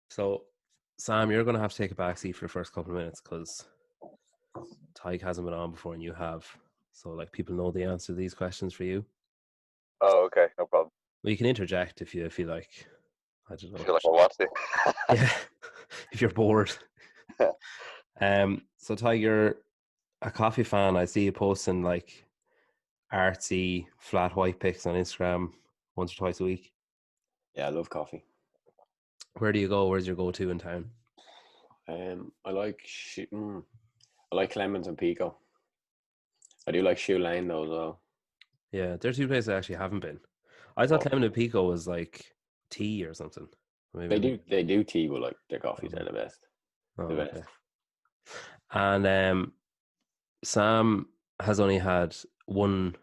So, Sam, you're going to have to take a back seat for the first couple of minutes because Tadhg hasn't been on before and you have. So, like, people know the answer to these questions for you. Oh, okay, no problem. Well, you can interject if you feel like, I don't I know. feel like I want to. Yeah, if you're bored. So Tadhg, you're a coffee fan. I see you posting like artsy flat white pics on Instagram once or twice a week. Yeah, I love coffee. Where do you go? Where's your go-to in town? I like I like Clemens and Pico. I do like Shoe Lane though as well. Yeah, there's two places I actually haven't been. I thought Well, Lemon and Pico was like tea or something. Maybe. they do tea, but like their coffees are the best. Oh, The okay. best. And Sam has only had one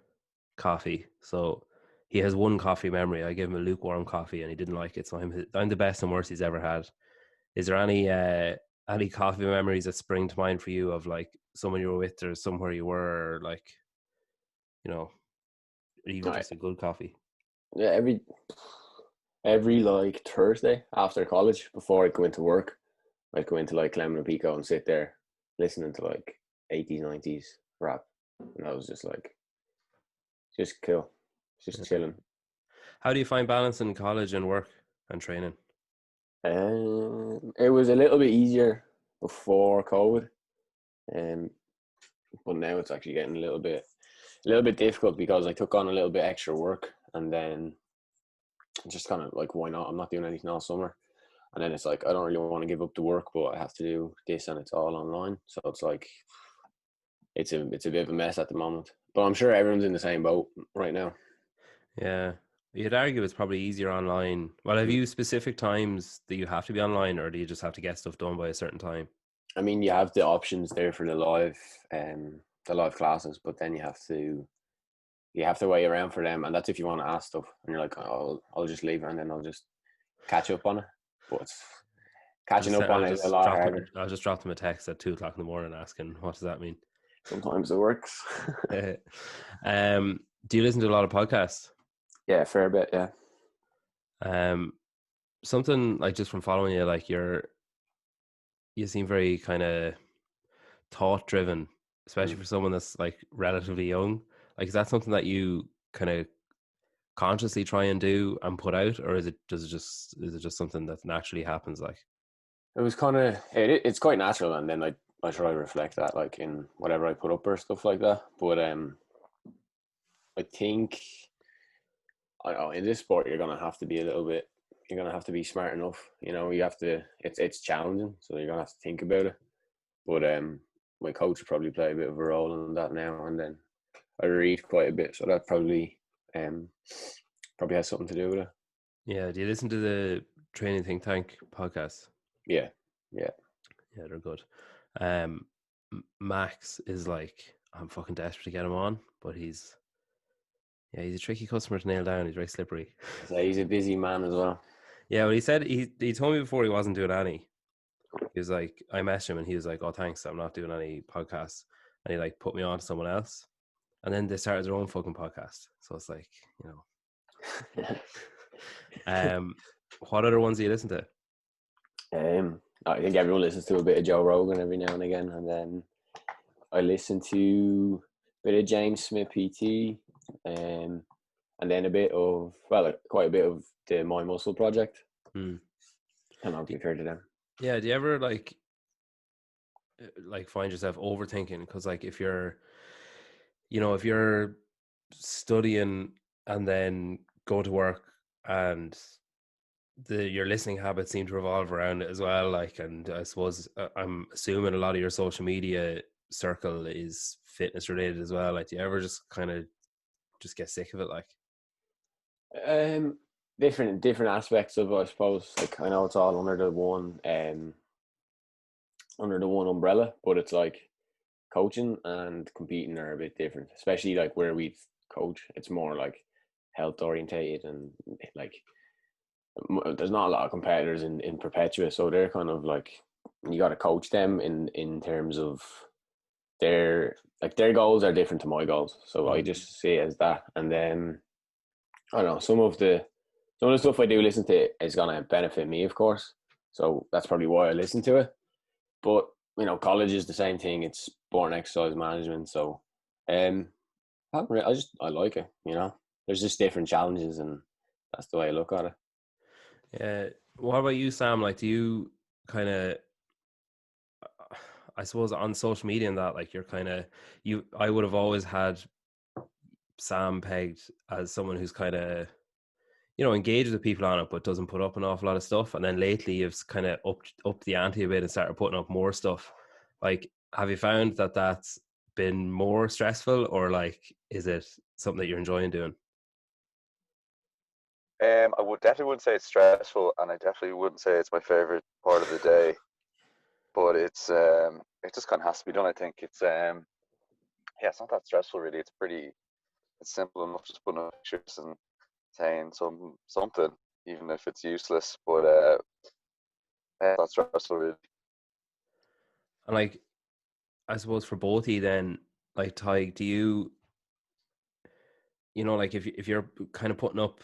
coffee, so he has one coffee memory. I gave him a lukewarm coffee and he didn't like it, so I'm the best and worst he's ever had. Is there any coffee memories that spring to mind for you of like someone you were with or somewhere you were, or like, you know, or even Right. just a good coffee? Yeah, every like Thursday after college before I go into work, I'd go into like Clement and Pico and sit there listening to like 80s, 90s rap. And that was just like just cool. Just chilling. How do you find balance in college and work and training? It was a little bit easier before COVID. But now it's actually getting a little bit difficult because I took on a little bit extra work, and then just kind of like, why not? I'm not doing anything all summer, and then it's like I don't really want to give up the work, but I have to do this, and it's all online, so it's like it's a bit of a mess at the moment. But I'm sure everyone's in the same boat right now. Yeah, you'd argue it's probably easier online. Well, have you specific times that you have to be online, or do you just have to get stuff done by a certain time? I mean, you have the options there for the live classes, but then you have to wait around for them, and that's if you want to ask stuff. And you're like, oh, I'll just leave, and then I'll just catch up on it. But catching up on it is a lot harder. I'll just drop them a text at 2 o'clock in the morning asking, what does that mean? Sometimes it works. Do you listen to a lot of podcasts? Yeah, fair bit. Yeah. Something like, just from following you, like you seem very kind of thought driven, especially for someone that's like relatively young. Like, is that something that you kind of consciously try and do and put out, or is it just something that naturally happens? Like, It was kind of it's quite natural, and then I try to reflect that like in whatever I put up or stuff like that. But I think in this sport you're gonna have to be you're gonna have to be smart enough. You know, you have to. It's challenging, so you're gonna have to think about it. But my coach will probably play a bit of a role in that now, and then I read quite a bit, so that probably has something to do with it. Yeah. Do you listen to the Training Think Tank podcast? Yeah, they're good. Max is like, I'm fucking desperate to get him on, but he's a tricky customer to nail down. He's very slippery. so he's a busy man as well. Yeah, well, he said he told me before he wasn't doing any. He was like, I messaged him and he was like, oh, thanks, I'm not doing any podcasts. And he like put me on to someone else. And then they started their own fucking podcast. So it's like, what other ones do you listen to? I think everyone listens to a bit of Joe Rogan every now and again. And then I listen to a bit of James Smith PT, and then quite a bit of the My Muscle Project. And I'll be fair to them. Yeah, do you ever like find yourself overthinking? Because like if you're studying and then go to work, and your listening habits seem to revolve around it as well, like, and I suppose I'm assuming a lot of your social media circle is fitness related as well. Like, do you ever just kind of just get sick of it? Like, different aspects of it, I suppose. Like, I know it's all under the one umbrella, but it's like coaching and competing are a bit different, especially like where we coach. It's more like health orientated, and like there's not a lot of competitors in Perpetua, so they're kind of like, you got to coach them in terms of their goals are different to my goals, so I just see it as that. And then I don't know, some of the stuff I do listen to is gonna benefit me, of course. So that's probably why I listen to it. But college is the same thing. It's sport and exercise management. So, I like it. There's just different challenges, and that's the way I look at it. Yeah. What about you, Sam? Like, do you kind of, I suppose, on social media and that, like, you're kind of, I would have always had Sam pegged as someone who's kind of, engaged with people on it, but doesn't put up an awful lot of stuff. And then lately, you've kind of upped the ante a bit and started putting up more stuff. Like, have you found that that's been more stressful, or like, is it something that you're enjoying doing? I would definitely wouldn't say it's stressful, and I definitely wouldn't say it's my favorite part of the day. But it just kind of has to be done. I think yeah, it's not that stressful really. It's simple enough, just putting up pictures and saying something, even if it's useless. But yeah, that's stressful really. And like, I suppose for both of you, then, like, Tadhg, do you, like, if you're kind of putting up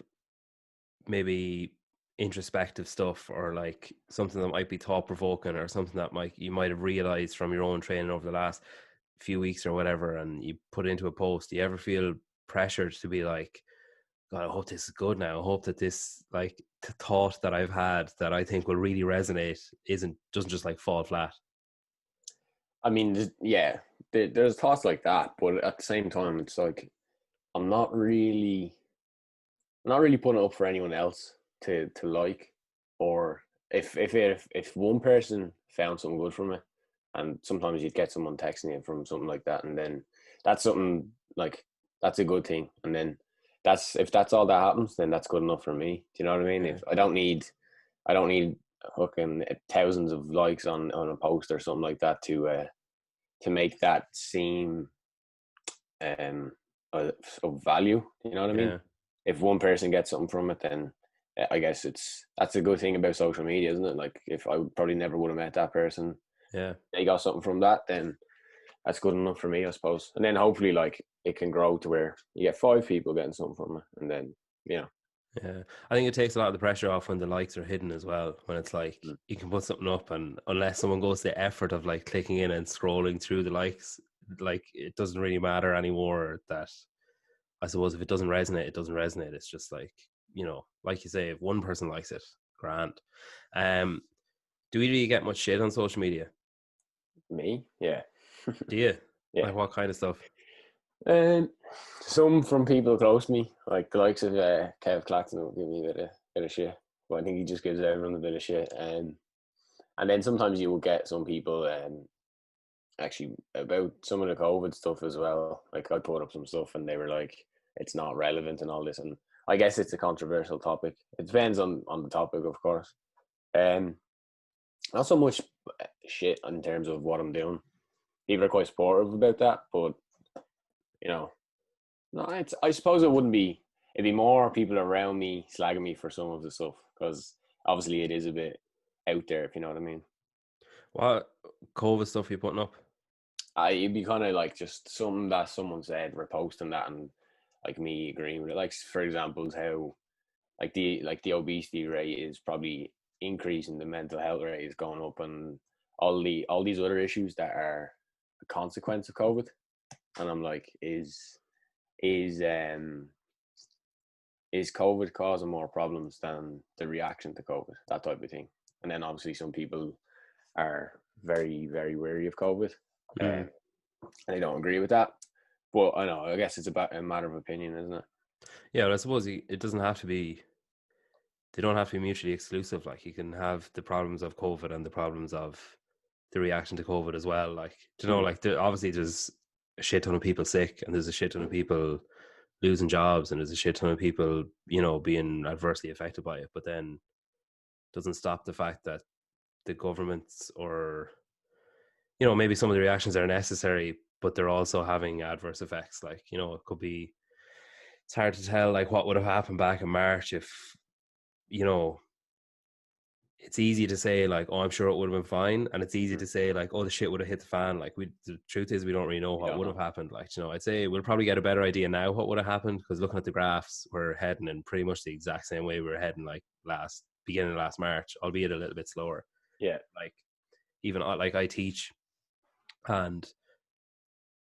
maybe introspective stuff, or like something that might be thought provoking, or something that you might have realized from your own training over the last few weeks or whatever, and you put it into a post, do you ever feel pressured to be like, God, I hope this is good now. I hope that this, like, the thought that I've had that I think will really resonate doesn't just like fall flat? I mean, yeah, there's thoughts like that, but at the same time, it's like I'm not really putting it up for anyone else to like, or if one person found something good from it, and sometimes you'd get someone texting you from something like that, and then that's something like that's a good thing, and then if that's all that happens, then that's good enough for me. Do you know what I mean? Yeah. If I don't need hooking thousands of likes on a post or something like that to make that seem of value. You know what I mean? Yeah. If one person gets something from it, then I guess that's a good thing about social media, isn't it? Like, if I probably never would have met that person, Yeah. they got something from that, then that's good enough for me, I suppose. And then hopefully, like, it can grow to where you get 5 people getting something from it, and then Yeah, I think it takes a lot of the pressure off when the likes are hidden as well. When it's like you can put something up, and unless someone goes to the effort of like clicking in and scrolling through the likes, like, it doesn't really matter anymore. That, I suppose, if it doesn't resonate, it doesn't resonate. It's just like, like you say, if one person likes it, grand. Um, do we really get much shit on social media? me, yeah, Do you? yeah. Like, what kind of stuff? Some from people close to me, like the likes of Kev Claxton, will give me a bit of shit. But I think he just gives everyone a bit of shit. And then sometimes you will get some people actually about some of the COVID stuff as well. Like, I put up some stuff and they were like, it's not relevant and all this. And I guess it's a controversial topic. It depends on the topic, of course. Not so much shit in terms of what I'm doing. People are quite supportive about that, but no, I suppose it'd be more people around me slagging me for some of the stuff, because obviously it is a bit out there, if you know what I mean. What COVID stuff are you putting up? It'd be kind of like just something that someone said, reposting that, and like me agreeing with it. Like, for example, how the obesity rate is probably increasing, the mental health rate is going up, and all these other issues that are a consequence of COVID. And I'm like, is COVID causing more problems than the reaction to COVID? That type of thing. And then obviously some people are very, very wary of COVID, and they don't agree with that. But I know, I guess it's about a matter of opinion, isn't it? Yeah, but I suppose it doesn't have to be. They don't have to be mutually exclusive. Like, you can have the problems of COVID and the problems of the reaction to COVID as well. Like, like, obviously there's a shit ton of people sick, and there's a shit ton of people losing jobs, and there's a shit ton of people, being adversely affected by it. But then doesn't stop the fact that the governments, or maybe some of the reactions are necessary, but they're also having adverse effects. Like, it could be. It's hard to tell, like, what would have happened back in March if, it's easy to say like, oh, I'm sure it would have been fine, and it's easy to say like, oh, the shit would have hit the fan. Like, the truth is we don't really know We what don't would have happened. Like, you know, I'd say we'll probably get a better idea now what would have happened, because looking at the graphs, we're heading in pretty much the exact same way we were heading like beginning of last March, albeit a little bit slower. Yeah. Like, even like I teach, and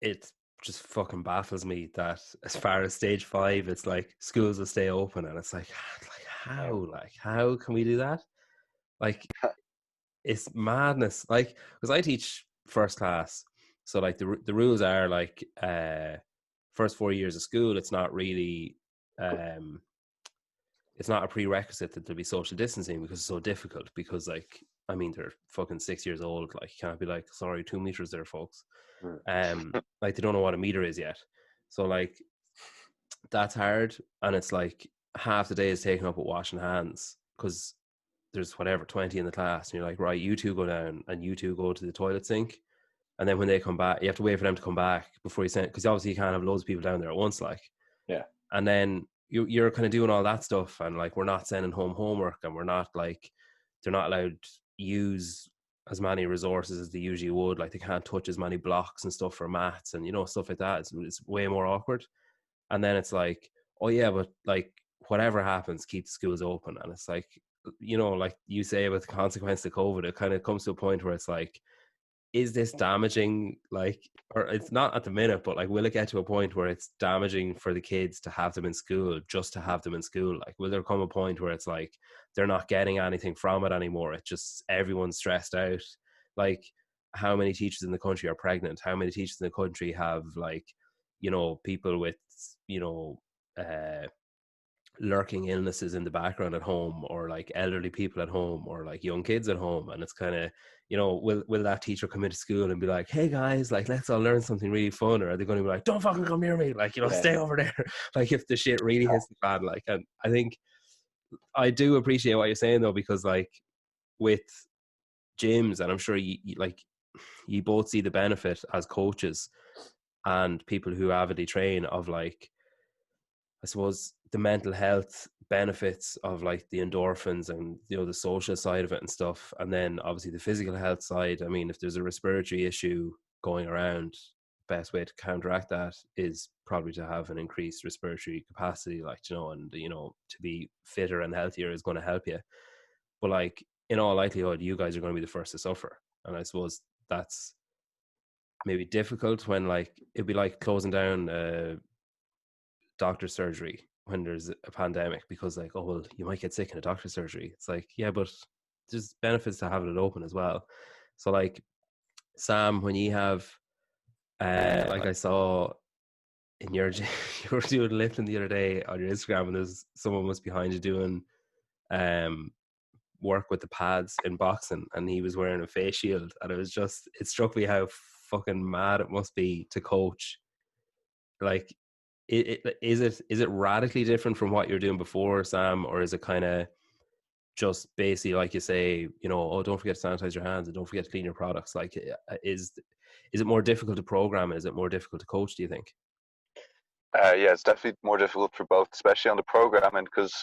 it just fucking baffles me that as far as stage 5, it's like schools will stay open, and it's like how can we do that? Like, it's madness. Like, because I teach first class, so like the rules are like first 4 years of school, it's not really it's not a prerequisite that there'll be social distancing, because it's so difficult, because like, I mean, they're fucking 6 years old. Like, you can't be like, sorry, 2 meters there, folks. Like, they don't know what a meter is yet. So like, that's hard. And it's like half the day is taken up with washing hands, because there's whatever 20 in the class, and you're like, right, you two go down and you two go to the toilet sink, and then when they come back, you have to wait for them to come back before you send, because obviously you can't have loads of people down there at once, like. Yeah. And then you're kind of doing all that stuff, and like, we're not sending home homework, and we're not like, they're not allowed to use as many resources as they usually would. Like, they can't touch as many blocks and stuff for maths and, you know, stuff like that. It's way more awkward. And then it's like, oh yeah, but like, whatever happens, keep the schools open. And it's like, you know, like you say about the consequence of COVID, it kind of comes to a point where it's like, is this damaging? Like, or it's not at the minute, but like, will it get to a point where it's damaging for the kids to have them in school, just to have them in school? Like, will there come a point where it's like, they're not getting anything from it anymore? It's just, everyone's stressed out. Like, how many teachers in the country are pregnant? How many teachers in the country have, like, you know, people with, you know, lurking illnesses in the background at home, or like elderly people at home, or like young kids at home? And it's kind of, you know, will that teacher come into school and be like, hey guys, like, let's all learn something really fun? Or are they going to be like, don't fucking come near me, like, you know, stay over there? Like, if the shit really hits the fan. Like, and I think I do appreciate what you're saying though, because like, with gyms, and I'm sure you both see the benefit as coaches and people who avidly train, of like, I suppose, the mental health benefits of like the endorphins, and, you know, the social side of it and stuff. And then obviously the physical health side. I mean, if there's a respiratory issue going around, best way to counteract that is probably to have an increased respiratory capacity, like, you know, and, you know, to be fitter and healthier is going to help you. But like, in all likelihood, you guys are going to be the first to suffer. And I suppose that's maybe difficult when, like, it'd be like closing down doctor's surgery when there's a pandemic, because like, oh well, you might get sick in a doctor's surgery. It's like, yeah, but there's benefits to having it open as well. So like, Sam, when you have like, I saw in your you were doing lifting the other day on your Instagram, and there's someone was behind you doing work with the pads in boxing, and he was wearing a face shield, and it struck me how fucking mad it must be to coach. Like, is it radically different from what you're doing before, Sam, or is it kind of just basically, like you say, you know, oh, don't forget to sanitize your hands and don't forget to clean your products? Like, is it more difficult to program, and is it more difficult to coach, do you think? Yeah, it's definitely more difficult for both, especially on the programming, because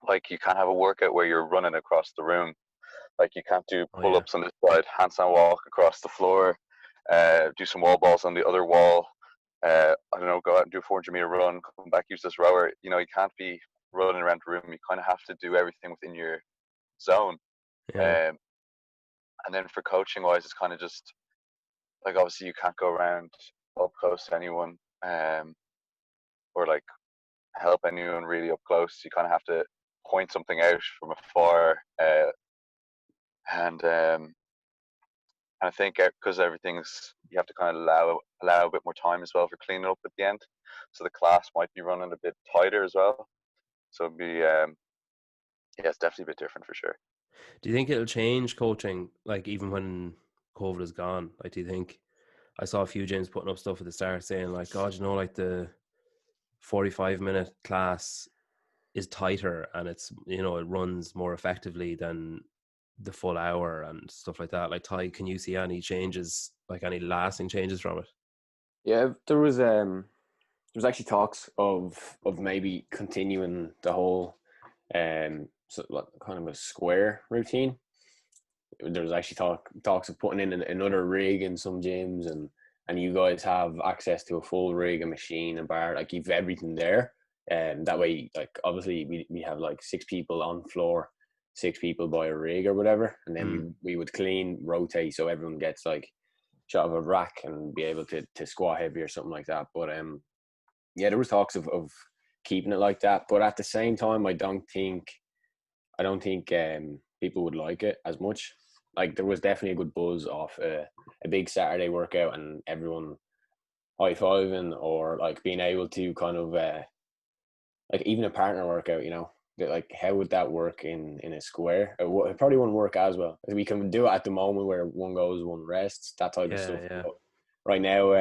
like, you can't have a workout where you're running across the room. Like, you can't do Oh yeah. pull-ups on this side, handstand walk across the floor, do some wall balls on the other wall. I don't know, go out and do a 400-meter run, come back, use this rower. You know, you can't be running around the room. You kind of have to do everything within your zone. Yeah. Um, and then for coaching wise, it's kind of just like, obviously you can't go around up close to anyone, or like help anyone really up close. You kind of have to point something out from afar, and I think because everything's, you have to kind of allow a bit more time as well for cleaning up at the end. So the class might be running a bit tighter as well. So it'd be yeah, it's definitely a bit different for sure. Do you think it'll change coaching, like, even when COVID is gone? Like, do you think, I saw a few gyms putting up stuff at the start saying like, God, you know, like, the 45-minute class is tighter, and it's, you know, it runs more effectively than the full hour and stuff like that. Like, Ty, can you see any changes, like any lasting changes from it? Yeah, there was actually talks of maybe continuing the whole like kind of a square routine. There was actually talks of putting in another rig in some gyms, and you guys have access to a full rig, a machine, a bar, like you've everything there. And that way, like obviously we have like 6 people on floor, 6 people by a rig or whatever, and then we would clean, rotate, so everyone gets like shot of a rack and be able to squat heavy or something like that. But yeah, there was talks of keeping it like that, but at the same time, I don't think people would like it as much. Like there was definitely a good buzz off a big Saturday workout and everyone high fiving, or like being able to kind of like even a partner workout. Like how would that work in a square? It probably wouldn't work as well. We can do it at the moment where one goes, one rests, that type of stuff. Yeah. But right now,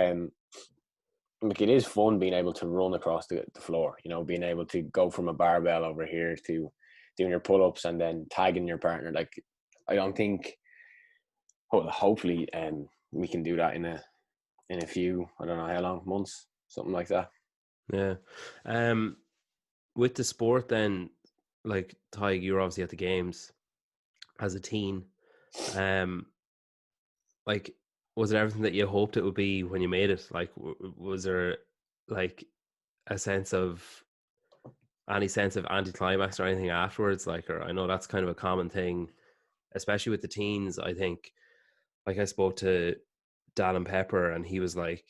like it is fun being able to run across the floor. Being able to go from a barbell over here to doing your pull-ups and then tagging your partner. Like I don't think. Hopefully, we can do that in a few, I don't know how long, months, something like that. Yeah. With the sport then, like Tadhg, you were obviously at the games as a teen. Like, was it everything that you hoped it would be when you made it? Like, was there like any sense of anticlimax or anything afterwards? Like, or I know that's kind of a common thing, especially with the teens. I think, like I spoke to Dallin Pepper, and he was like,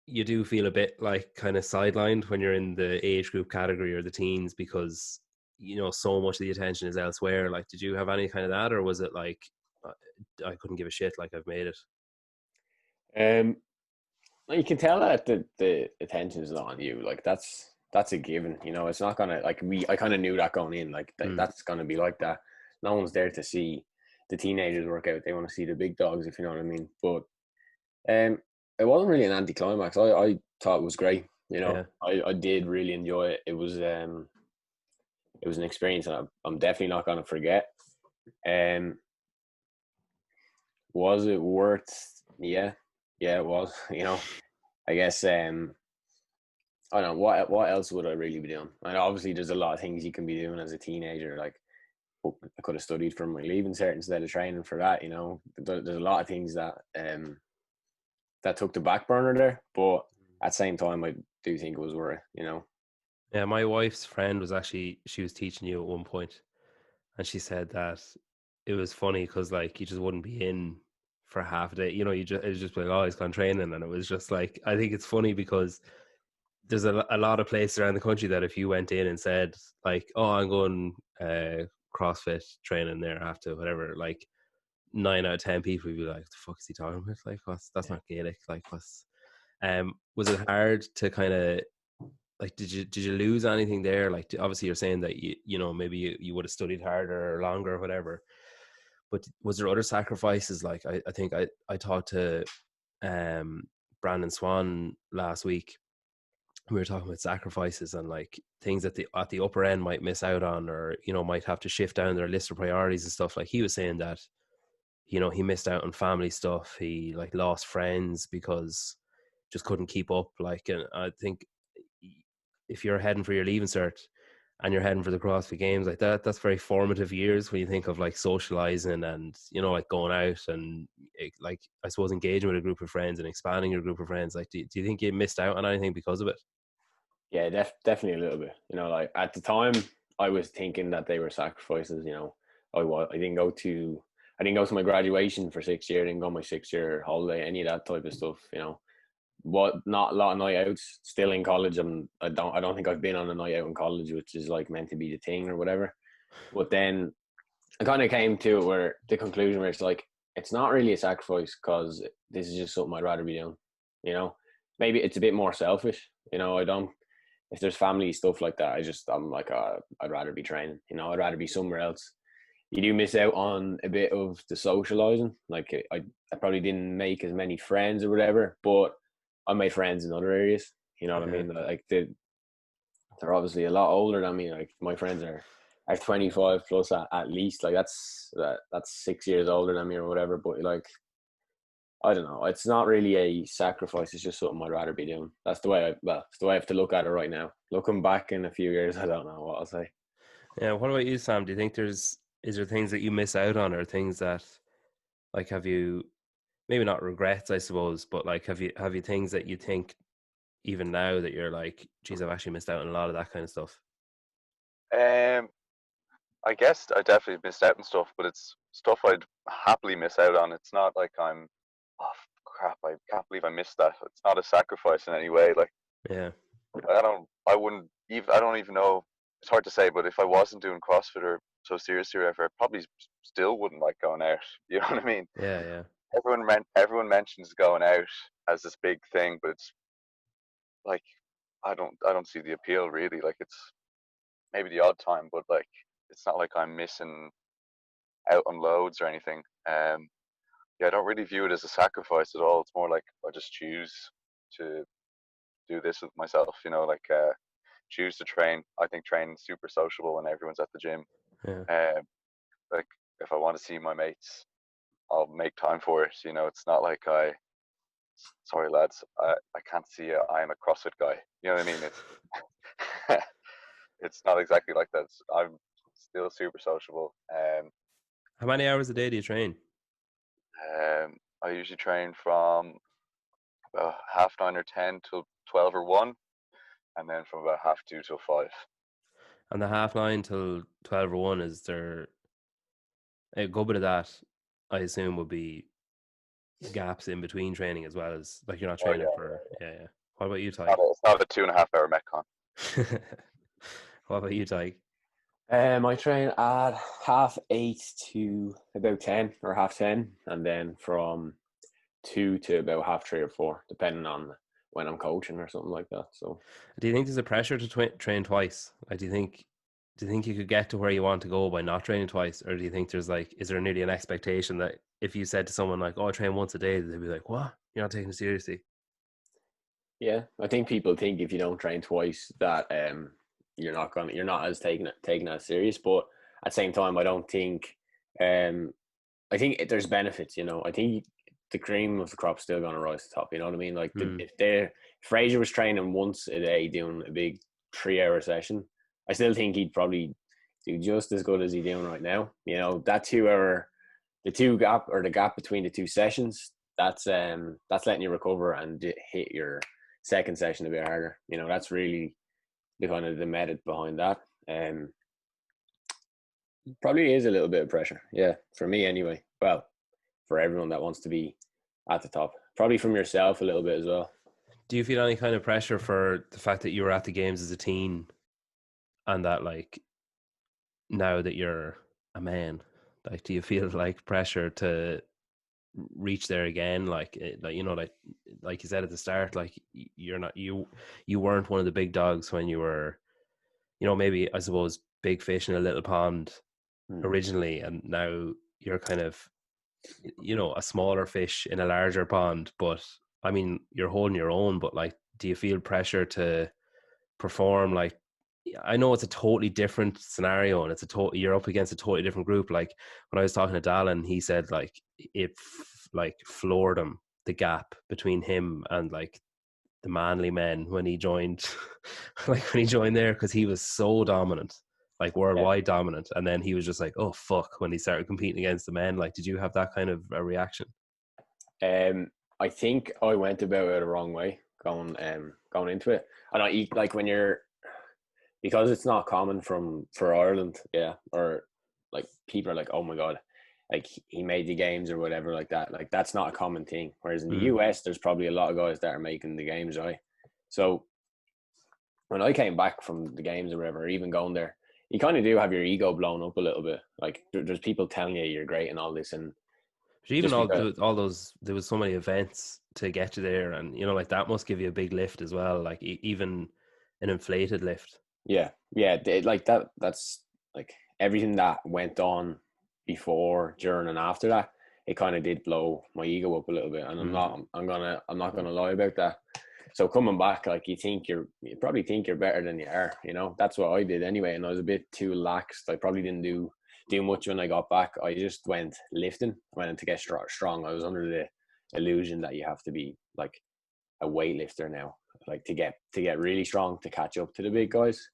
you do feel a bit like kind of sidelined when you're in the age group category or the teens, because so much of the attention is elsewhere. Like, did you have any kind of that, or was it like I couldn't give a shit, like I've made it? You can tell that the attention is not on you. Like that's a given. It's not gonna like I kind of knew that going in. Like that's gonna be like that. No one's there to see the teenagers work out. They want to see the big dogs, if you know what I mean. But it wasn't really an anticlimax. I thought it was great. Yeah. I did really enjoy it. It was an experience that I'm definitely not going to forget. Was it worth? Yeah, it was. I guess I don't know what else would I really be doing. And obviously, there's a lot of things you can be doing as a teenager. Like I could have studied for my leaving cert instead of training for that. There's a lot of things that that took the back burner there, but at the same time, I do think it was worth it. Yeah, my wife's friend she was teaching you at one point, and she said that it was funny because like you just wouldn't be in for half a day. It was just like, oh, he's gone training, and it was just like, I think it's funny because there's a lot of places around the country that if you went in and said like, oh, I'm going CrossFit training there after whatever, like 9 out of 10 people would be like, the fuck is he talking about? Like, that's not Gaelic. Like, was it hard to kind of like, did you lose anything there? Like, obviously you're saying that maybe you would have studied harder or longer or whatever, but was there other sacrifices? Like, I think I talked to Brandon Swan last week. We were talking about sacrifices and like things that at the upper end might miss out on, or might have to shift down their list of priorities and stuff. Like, he was saying that he missed out on family stuff. He like lost friends because just couldn't keep up. Like, and I think if you're heading for your leaving cert and you're heading for the CrossFit Games, like that's very formative years when you think of like socializing and like going out and like, I suppose, engaging with a group of friends and expanding your group of friends. Like, do you think you missed out on anything because of it? Yeah, definitely a little bit. Like at the time, I was thinking that they were sacrifices. I didn't go to my graduation for 6 years. I didn't go on my 6 year holiday. Any of that type of stuff. Not a lot of night outs. Still in college, I don't think I've been on a night out in college, which is like meant to be the thing or whatever. But then I kind of came to it where the conclusion where it's like, it's not really a sacrifice because this is just something I'd rather be doing. Maybe it's a bit more selfish. I don't. If there's family stuff like that, I'm like, I'd rather be training. I'd rather be somewhere else. You do miss out on a bit of the socializing. Like I probably didn't make as many friends or whatever, but I made friends in other areas. You know what I mean? Like they're obviously a lot older than me. Like my friends are 25 plus at least. Like that's 6 years older than me or whatever. But like, I don't know. It's not really a sacrifice. It's just something I'd rather be doing. It's the way I have to look at it right now. Looking back in a few years, I don't know what I'll say. Yeah. What about you, Sam? Do you think is there things that you miss out on, or things that like have you maybe not regrets, I suppose, but like have you things that you think even now that you're like, geez, I've actually missed out on a lot of that kind of stuff. Um, I guess I definitely missed out on stuff, but it's stuff I'd happily miss out on. It's not like I'm, oh crap, I can't believe I missed that. It's not a sacrifice in any way. Like Yeah. I wouldn't even, I don't even know. It's hard to say, but if I wasn't doing CrossFit or so seriously or ever, I probably still wouldn't like going out. You know what I mean? Yeah. Yeah. Everyone mentions going out as this big thing, but it's like I don't see the appeal really. Like it's maybe the odd time, but like it's not like I'm missing out on loads or anything. Yeah, I don't really view it as a sacrifice at all. It's more like I just choose to do this with myself. You know, like choose to train. I think training's super sociable when everyone's at the gym. Yeah. Um, like if I want to see my mates, I'll make time for it. You know, it's not like sorry lads, I can't see you. I am a CrossFit guy. You know what I mean? It's it's not exactly like that. I'm still super sociable. How many hours a day do you train? I usually train from about 9:30 or 10 till 12 or 1, and then from about 2:30 till 5. And the 9:30 till 12 or 1, is there a good bit of that? I assume would be gaps in between training as well, as like you're not Oh training yeah, for. Yeah, yeah. What about you, it's Ty? it's not a 2.5 hour metcon. What about you, Ty? I train at 8:30 to about 10 or 10:30, and then from 2 to about 3:30 or 4, depending on when I'm coaching or something like that. So, Do you think there's a pressure to train twice? Like, do you think you could get to where you want to go by not training twice, or do you think there's like, is there nearly an expectation that if you said to someone like, "Oh, I train once a day," they'd be like, "What? You're not taking it seriously?" yeah, I think people think if you don't train twice that you're not as taking as serious. But at the same time, um I think there's benefits. I think the cream of the crop's still going to rise to the top. You know what I mean? Like Mm. if Fraser was training once a day doing a big 3 hour session, I still think he'd probably do just as good as he's doing right now. That 2 hour, the gap between the two sessions, that's letting you recover and hit your second session a bit harder. That's really the kind of the method behind that. Probably is a little bit of pressure, yeah, for me anyway. Well, for everyone that wants to be at the top, probably from yourself a little bit as well. Do you feel any kind of pressure for the fact that you were at the games as a teen, and that like now that you're a man, like do you feel like pressure to reach there again? Like, like like you said at the start, like you're not you weren't one of the big dogs when you were, maybe I suppose big fish in a little pond originally, and now you're kind of, a smaller fish in a larger pond. But I mean, you're holding your own, but like, do you feel pressure to perform? Like, I know it's a totally different scenario, and you're up against a totally different group. Like when I was talking to Dallin, he said like it like floored him, the gap between him and like the manly men when he joined, like when he joined there, because he was so dominant, like worldwide dominant, and then he was just like, oh fuck, when he started competing against the men. Like, did you have that kind of a reaction? I think I went about it the wrong way going into it. And I eat like when you're, because it's not common for Ireland, yeah, or like people are like, oh my god, like he made the games or whatever like that. Like that's not a common thing. Whereas in the US, there's probably a lot of guys that are making the games, right? So when I came back from the games or whatever, even going there, you kind of do have your ego blown up a little bit. Like there's people telling you you're great and all this, and But even just because, all those, there was so many events to get you there, and like that must give you a big lift as well, like even an inflated lift. yeah, like that's like everything that went on before, during, and after that. It kind of did blow my ego up a little bit, and I'm not gonna lie about that. So coming back, like you probably think you're better than you are. That's what I did anyway, and I was a bit too laxed. I probably didn't do much when I got back. I just went lifting. I went to get strong. I was under the illusion that you have to be like a weightlifter now, like to get really strong to catch up to the big guys.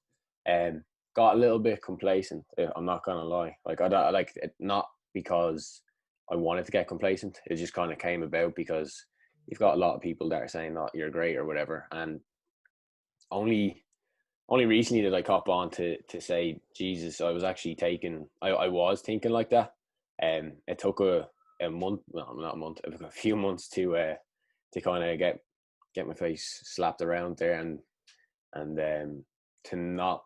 got a little bit complacent. I'm not gonna lie. Like I don't like it, not because I wanted to get complacent. It just kind of came about because you've got a lot of people that are saying that you're great or whatever, and only recently did I cop on to say, Jesus, I was actually taking, I was thinking like that. It took a month, well, not a month, it took a few months to kind of get my face slapped around there and to not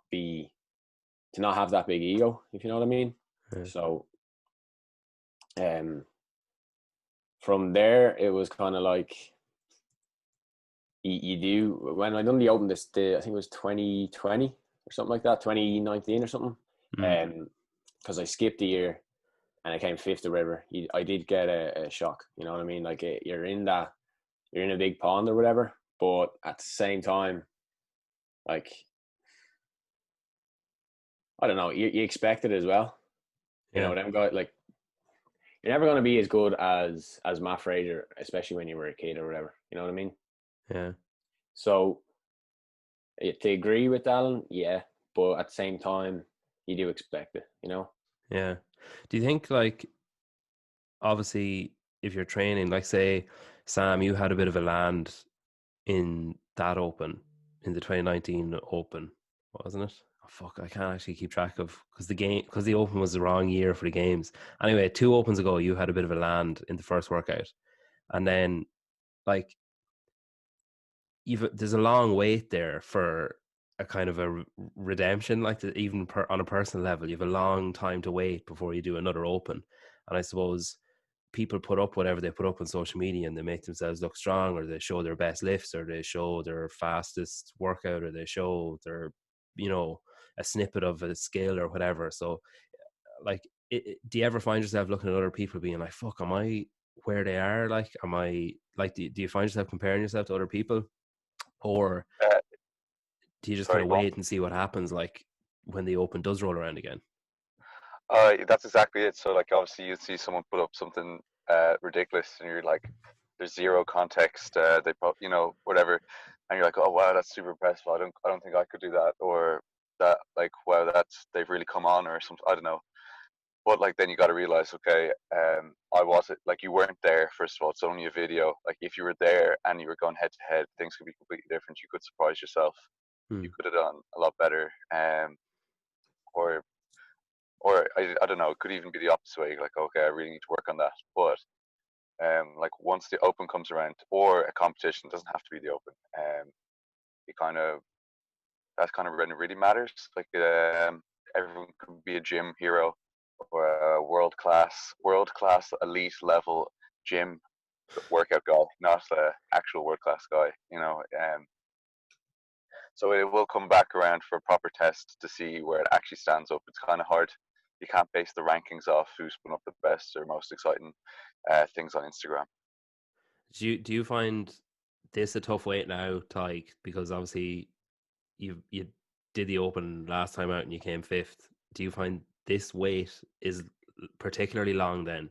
have that big ego, if you know what I mean. Yeah. So, from there, it was kind of like, you do, when I done the open I think it was 2020 or something like that, 2019 or something. Because I skipped a year and I came fifth or whatever. I did get a shock, you know what I mean? Like you're in a big pond or whatever, but at the same time, like, I don't know, you expect it as well. You know, them guys, like, you're never going to be as good as Matt Fraser, especially when you were a kid or whatever. You know what I mean? Yeah. So, to agree with Alan, yeah, but at the same time, you do expect it, you know? Yeah. Do you think, like, obviously, if you're training, like, say, Sam, you had a bit of a land in that open, in the 2019 open, wasn't it? Oh, fuck, I can't actually keep track of, because the open was the wrong year for the games. Anyway, 2 opens ago, you had a bit of a land in the first workout. And then, like, there's a long wait there for a kind of a redemption, like even on a personal level, you have a long time to wait before you do another open. And I suppose people put up whatever they put up on social media and they make themselves look strong, or they show their best lifts, or they show their fastest workout, or they show their, a snippet of a skill or whatever. So, like, do you ever find yourself looking at other people being like, fuck, am I where they are? Like, am I, like, do you find yourself comparing yourself to other people? Or do you just kind Sorry, of go on. wait and see what happens, like, when the open does roll around again? That's exactly it. So, like, obviously, you see someone put up something ridiculous, and you're like, there's zero context. They put, whatever, and you're like, oh wow, that's super impressive. I don't think I could do that, or that, like, wow, they've really come on, or something. I don't know. But, like, then you got to realize, okay, I wasn't, like, you weren't there. First of all, it's only a video. Like, if you were there and you were going head to head, things could be completely different. You could surprise yourself. You could have done a lot better. Or I don't know, it could even be the opposite way, like, okay, I really need to work on that. But like, once the open comes around, or a competition, doesn't have to be the open, it kind of, that's kind of when it really matters. Like, everyone could be a gym hero, or a world class elite level gym workout guy, not an actual world class guy, so it will come back around for a proper test to see where it actually stands up. It's kind of hard. You can't base the rankings off who's put up the best or most exciting things on Instagram. Do you find this a tough wait now, Tadhg? Because obviously you did the open last time out and you came fifth. Do you find this wait is particularly long then?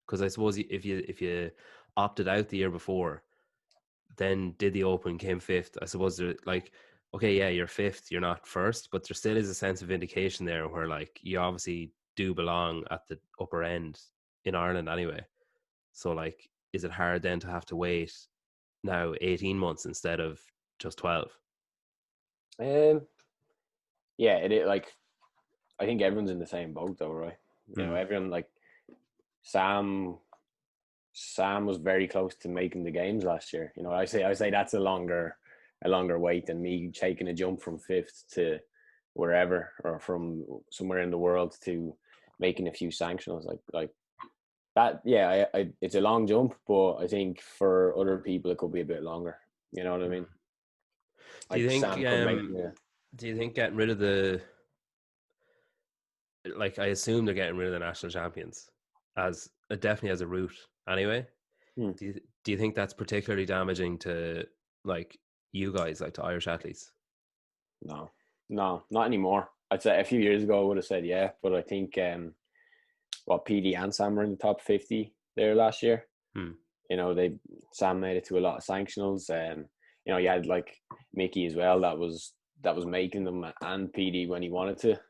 Because I suppose if you opted out the year before, then did the open, came fifth, I suppose they're like, okay, yeah, you're fifth, you're not first, but there still is a sense of indication there where, like, you obviously do belong at the upper end in Ireland anyway. So, like, is it hard then to have to wait now 18 months instead of just 12? Yeah, like, I think everyone's in the same boat though, right? You know, everyone, like, Sam was very close to making the games last year. You know, I say that's a longer wait than me taking a jump from fifth to wherever, or from somewhere in the world to making a few sanctionals. Like that. Yeah, it's a long jump, but I think for other people it could be a bit longer. You know what I mean? Do you Like, think Sam could make. Yeah. do you think getting rid of the, like, I assume they're getting rid of the national champions as definitely as a route anyway? Do you think that's particularly damaging to, like, you guys, like, to Irish athletes? No, not anymore. I'd say a few years ago I would have said yeah, but I think PD and Sam were in the top 50 there last year. You know, Sam made it to a lot of sanctionals, and you know, you had, like, Mickey as well. That was that was making them, and PD when he wanted to. So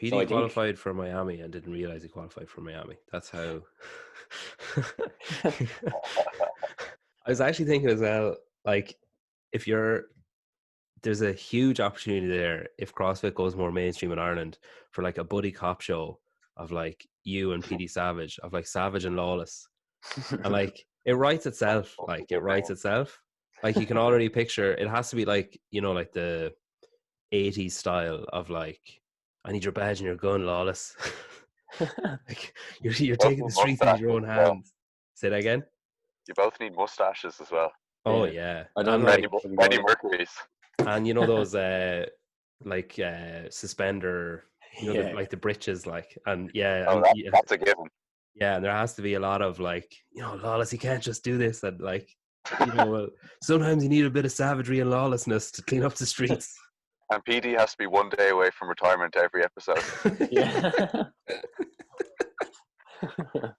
PD I think qualified for Miami and didn't realize he qualified for Miami. That's how. I was actually thinking as well, like, if there's a huge opportunity there if CrossFit goes more mainstream in Ireland for like a buddy cop show of like you and PD Savage, of like Savage and Lawless, and like it writes itself. Like it writes itself. Like you can already picture it has to be like like the 80s style of like, I need your badge and your gun, Lawless. Like you're Both taking the need streets into mustaches your own as well. hands. Say that again. You both need mustaches as well. Oh yeah, yeah, I don't and know like, if I'm Freddie gonna. Mercury's. and those like suspender, Yeah, like the breeches, like, and yeah, Oh, and that's a given. yeah, and there has to be a lot of like, Lawless, you can't just do this, and like, well, sometimes you need a bit of savagery and lawlessness to clean up the streets. And PD has to be one day away from retirement every episode. yeah.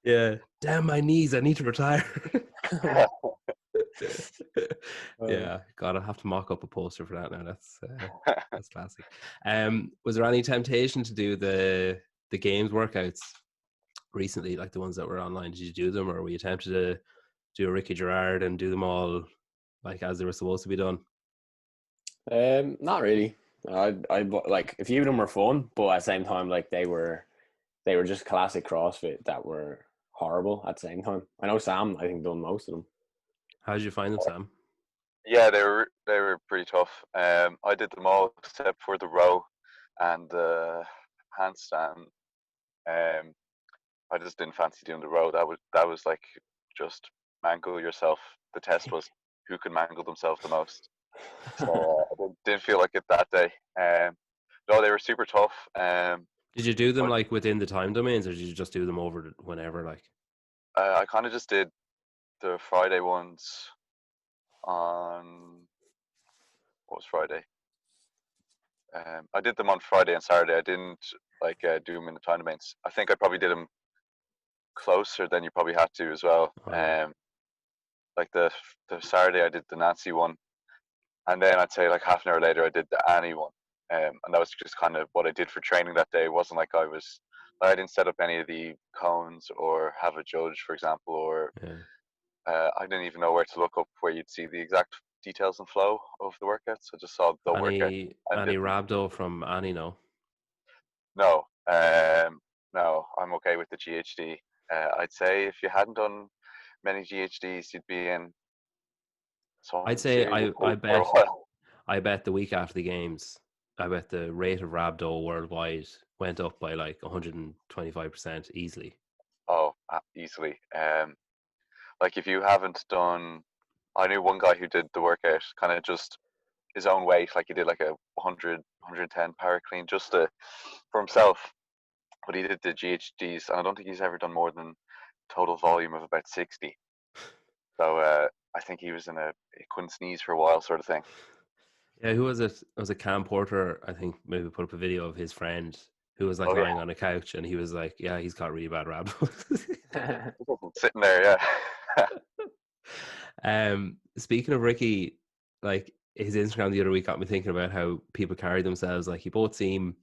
Yeah, damn my knees, I need to retire. Yeah, God, I'll have to mock up a poster for that now. That's classic. Was there any temptation to do the games workouts recently, like the ones that were online? Did you do them, or were you tempted to do a Ricky Gerard and do them all like as they were supposed to be done? Not really. I like a few of them were fun, but at the same time, like they were just classic CrossFit that were horrible at the same time. I know Sam, I think, done most of them. How did you find them, Sam? Yeah, they were pretty tough. I did them all except for the row and the handstand. Um, I just didn't fancy doing the row. That was like just mangle yourself. The test was who can mangle themselves the most. So I didn't feel like it that day. No, they were super tough. Did you do them But like within the time domains, or did you just do them over whenever? Like, I kind of just did the Friday ones on what was Friday? I did them on Friday and Saturday. I didn't like do them in the time domains. I think I probably did them closer than you probably had to as well. oh yeah, Like the Saturday I did the Nancy one, and then I'd say like half an hour later I did the Annie one, and that was just kind of what I did for training that day. It wasn't like I didn't set up any of the cones or have a judge, for example, or yeah. I didn't even know where to look up where you'd see the exact details and flow of the workouts. I just saw the workout and Any did them. rhabdo from Annie? No. No, no, I'm okay with the GHD. I'd say if you hadn't done many GHDs, you'd be in I'd some say serious I shape for a bet while. I bet the week after the games, I bet the rate of rhabdo worldwide went up by like 125% easily. Oh, easily. Like if you haven't done, I knew one guy who did the workout, kind of just his own weight, like he did like a 100, 110 power clean just for himself. But he did the GHDs, and I don't think he's ever done more than total volume of about 60. So I think he was he couldn't sneeze for a while, sort of thing. Yeah, who was it? It was a Cam Porter, I think, maybe put up a video of his friend who was like Oh yeah, lying on a couch, and he was like, "Yeah, he's got really bad rhabdo." sitting there, yeah. Speaking of Ricky, like his Instagram the other week got me thinking about how people carry themselves. Like you both seem,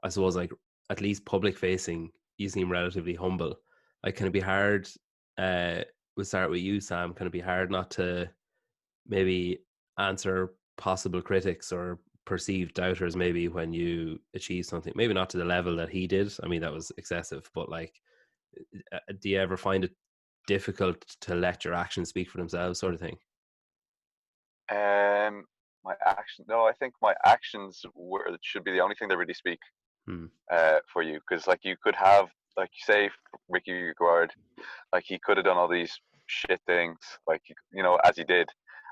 I suppose, like at least public facing, you seem relatively humble. Like, can it be hard? We'll start with you, Sam. Can it be hard not to maybe answer possible critics or perceived doubters maybe when you achieve something? Maybe not to the level that he did. I mean, that was excessive. But like, do you ever find it difficult to let your actions speak for themselves, sort of thing? My action. No, I think my actions should be the only thing that really speak Hmm. for you, because like you could have, like say Ricky Guard, like he could have done all these shit things, like as he did,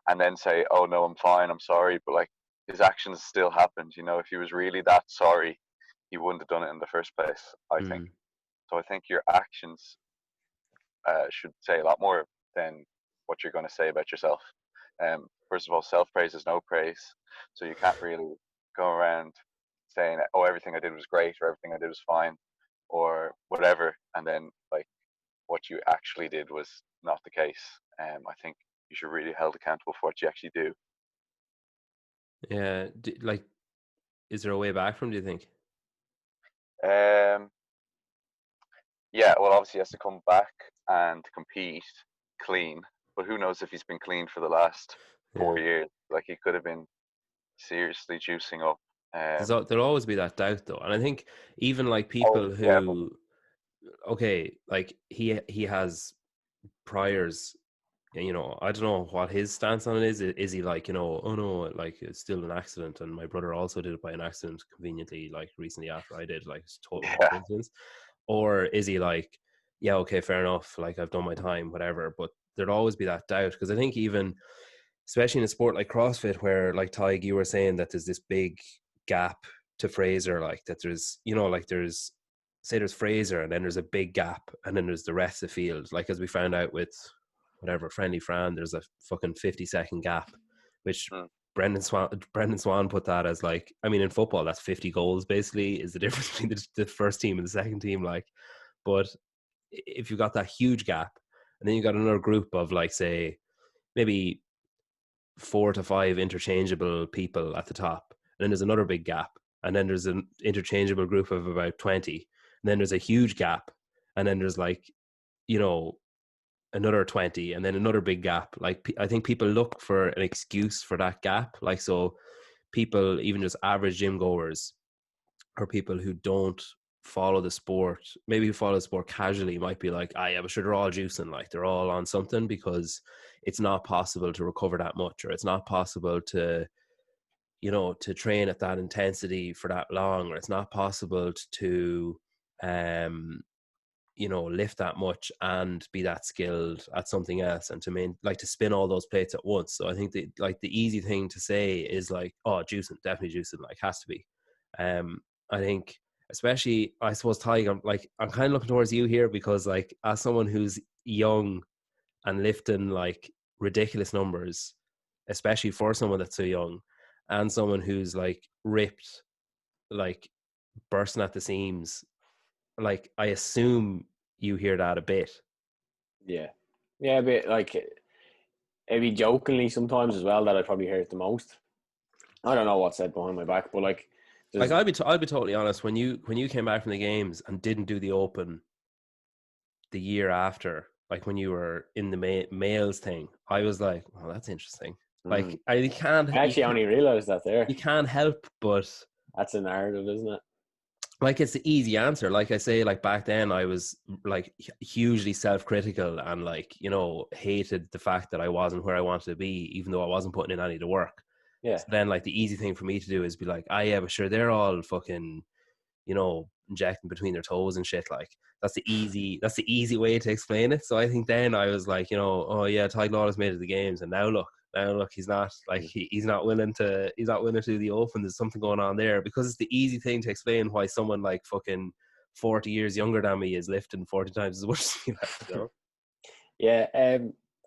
and then say, "Oh no, I'm fine, I'm sorry," but like his actions still happened. If he was really that sorry, he wouldn't have done it in the first place. I think. Hmm. So I think your actions should say a lot more than what you're going to say about yourself. First of all, self praise is no praise, so you can't really go around saying, "Oh, everything I did was great," or "Everything I did was fine," or whatever, and then like what you actually did was not the case. I think you should really be held accountable for what you actually do. Yeah, like, is there a way back from? Do you think? Um, yeah, well, obviously he has to come back and compete clean, but who knows if he's been clean for the last Yeah, 4 years? Like he could have been seriously juicing up. there'll always be that doubt though, and I think even like Oh people yeah, but who, okay, like he has priors. You know, I don't know what his stance on it is. Is he like, you know, oh no, like it's still an accident, and my brother also did it by an accident, conveniently, like recently after I did, like it's total yeah, coincidence, or is he like, yeah, okay, fair enough, like I've done my time, whatever. But there'd always be that doubt because I think even, especially in a sport like CrossFit, where like Tadhg, you were saying that there's this big gap to Fraser, like that there's, you know, like there's, say there's Fraser and then there's a big gap and then there's the rest of the field. Like as we found out with whatever Friendly Fran, there's a fucking 50-second gap, which mm, Brendan Swan put that as like, I mean, in football, that's 50 goals basically is the difference between the first team and the second team. Like, but if you got that huge gap and then you got another group of like, say, maybe 4 to 5 interchangeable people at the top, and then there's another big gap, and then there's an interchangeable group of about 20, and then there's a huge gap, and then there's like, you know, another 20, and then another big gap. Like I think people look for an excuse for that gap. Like, so people, even just average gym goers or people who don't follow the sport, maybe who follow the sport casually, might be like, ah, yeah, but sure, they're all juicing, like they're all on something, because it's not possible to recover that much, or it's not possible to, you know, to train at that intensity for that long, or it's not possible to um you know, lift that much and be that skilled at something else, and to like to spin all those plates at once. So I think the, like the easy thing to say is like, oh, juicing, definitely juicing, like has to be. I think, especially, I suppose, Tadhg, I'm kind of looking towards you here, because like as someone who's young and lifting like ridiculous numbers, especially for someone that's so young, and someone who's like ripped, like bursting at the seams, like I assume you hear that a bit. Yeah, yeah, but like maybe jokingly sometimes as well that I probably hear it the most. I don't know what's said behind my back, but like Like there's I'll be totally honest. When you came back from the games and didn't do the Open the year after, like when you were in the males thing, I was like, "Oh, that's interesting." Like I I can't, actually only realized that there. you can't help but, That's a narrative, isn't it? like, it's the easy answer. Like I say, like back then I was like hugely self-critical and, like, you know, hated the fact that I wasn't where I wanted to be, even though I wasn't putting in any of the work. Yeah, So then, like, the easy thing for me to do is be like, ah, yeah, but sure, they're all fucking, you know, injecting between their toes and shit. Like, that's the easy way to explain it. So I think then I was like, you know, oh yeah, Tadhg Lawless made it to the games, and now look, he's not like, he's not willing to do the Open. There's something going on there, because it's the easy thing to explain why someone like fucking 40 years younger than me is lifting 40 times as much as me. Like, you know? yeah.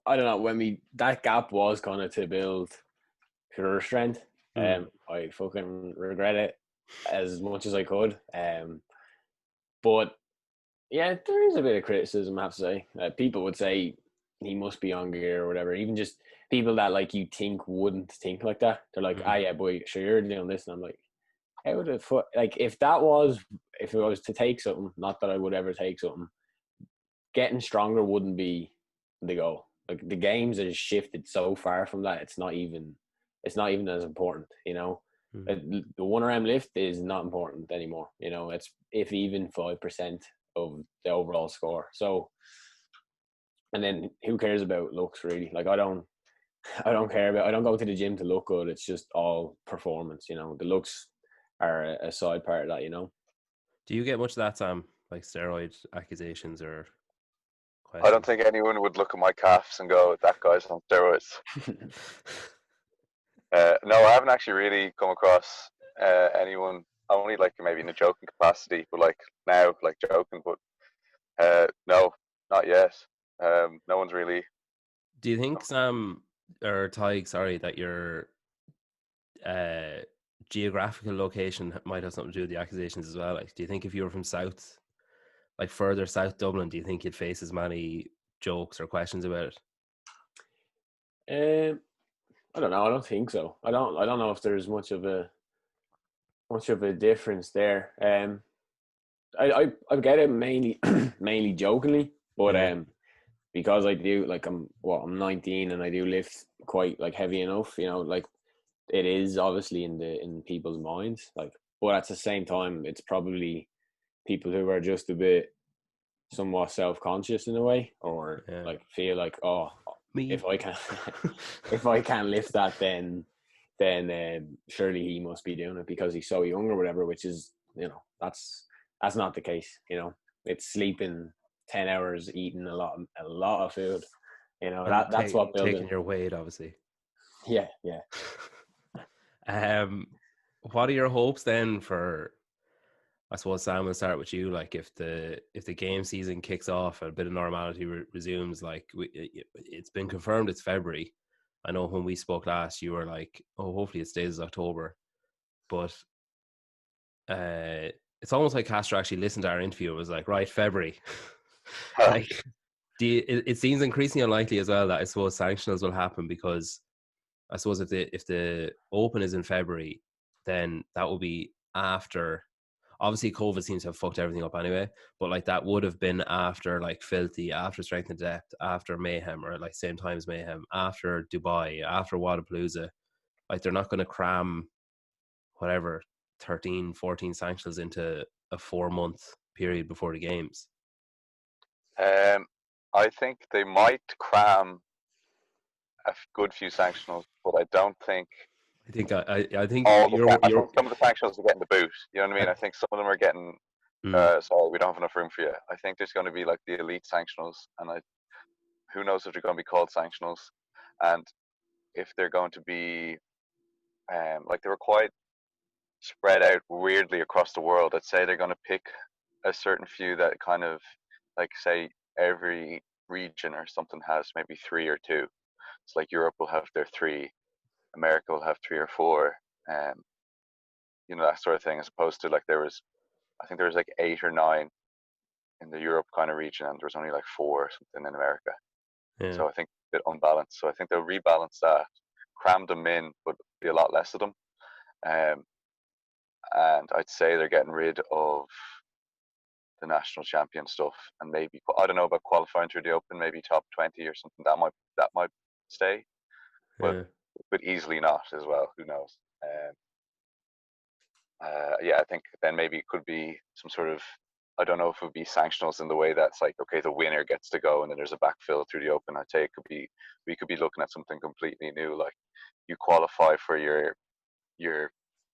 I don't know when that gap was kind of to build pure strength. Hmm. I fucking regret it as much as I could. But yeah, there is a bit of criticism, I have to say. People would say he must be on gear or whatever. Even just people that like you think wouldn't think like that. They're like, Hmm. ah, yeah, boy, sure you're doing this, and I'm like, how the fuck? Like, if I was to take something, not that I would ever take something, getting stronger wouldn't be the goal. Like the games has shifted so far from that. It's not even as important. You know, Hmm. the 1 RM lift is not important anymore. You know, it's if even 5% of the overall score. So, and then who cares about looks really? Like I don't care about. I don't go to the gym to look good. It's just all performance. You know, the looks are a side part of that. You know. Do you get much of that, Sam? Like steroid accusations or I don't questions? think anyone would look at my calves and go, "That guy's on steroids." No, I haven't actually really come across anyone. Only like maybe in a joking capacity, but like now, like joking. But no, not yet. No one's really. Do you think, Sam, or Tadhg, sorry, that your uh, geographical location might have something to do with the accusations as well? Like, do you think if you were from South, like further South Dublin, do you think you'd face as many jokes or questions about it? Um, I don't know. I don't think so. I don't know if there's much of a difference there. I get it mainly mainly jokingly, but Yeah, because I do like I'm 19 and I do lift quite like heavy enough, you know, like it is obviously in people's minds, like, but at the same time it's probably people who are just a bit somewhat self-conscious in a way, or yeah. like feel like, oh, Me. if I can if I can't lift that, then surely he must be doing it because he's so young or whatever, which is, you know, that's not the case. You know, it's sleeping 10 hours, eating a lot of food, you know, And that's what taking building. your weight, obviously. Yeah, yeah. um, what are your hopes then for? I suppose Sam, will start with you. Like, if the game season kicks off and a bit of normality resumes, like it's been confirmed it's February. I know when we spoke last, you were like, "Oh, hopefully it stays as October." But it's almost like Castro actually listened to our interview and was like, "Right, February." Like, it seems increasingly unlikely as well that I suppose sanctionals will happen, because I suppose if the Open is in February, then that will be after. Obviously, COVID seems to have fucked everything up anyway, but like that would have been after like Filthy, after Strength and Depth, after Mayhem, or like same time as Mayhem, after Dubai, after Wadapalooza. Like they're not going to cram whatever 13, 14 sanctions into a 4 month period before the games. I think they might cram a good few sanctionals, but I don't think I think all the. I you're think some of the sanctionals are getting the boot. You know what I mean? I think some of them are getting. mm, Sorry, we don't have enough room for you. I think there's going to be like the elite sanctionals, and who knows if they're going to be called sanctionals, and if they're going to be like they were quite spread out weirdly across the world. I'd say they're going to pick a certain few that kind of like say every region or something has maybe three or two. It's like Europe will have their three, America will have three or four, um, you know, that sort of thing. As opposed to like I think there was like eight or nine in the Europe kind of region, and there was only like four or something in America. yeah, So I think a bit unbalanced. So I think they'll rebalance that, cram them in, but be a lot less of them. Um, and I'd say they're getting rid of the national champion stuff, and maybe I don't know about qualifying through the Open, maybe top 20 or something. That might stay, but yeah, easily not as well. Who knows? Yeah, I think then maybe it could be some sort of. I don't know if it would be sanctionals in the way that's like, okay, the winner gets to go and then there's a backfill through the Open. I'd say it could be, we could be looking at something completely new. Like you qualify for your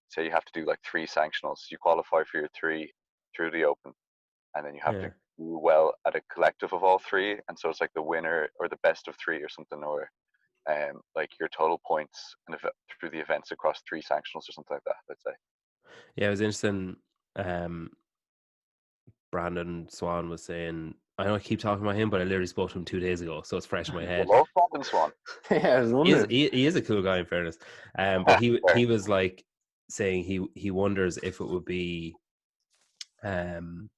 say you have to do like three sanctionals. You qualify for your three through the Open, and then you have to yeah. do well at a collective of all three. And so it's like the winner or the best of three or something, or like your total points and through the events across three sanctionals or something like that. Let's say. Yeah, it was interesting. Um, Brandon Swan was saying, I know I keep talking about him, but I literally spoke to him 2 days ago, so it's fresh in my I head. love Brandon Swan. Yeah, I was He is wondering. he is a cool guy in fairness. But he was like saying he wonders if it would be um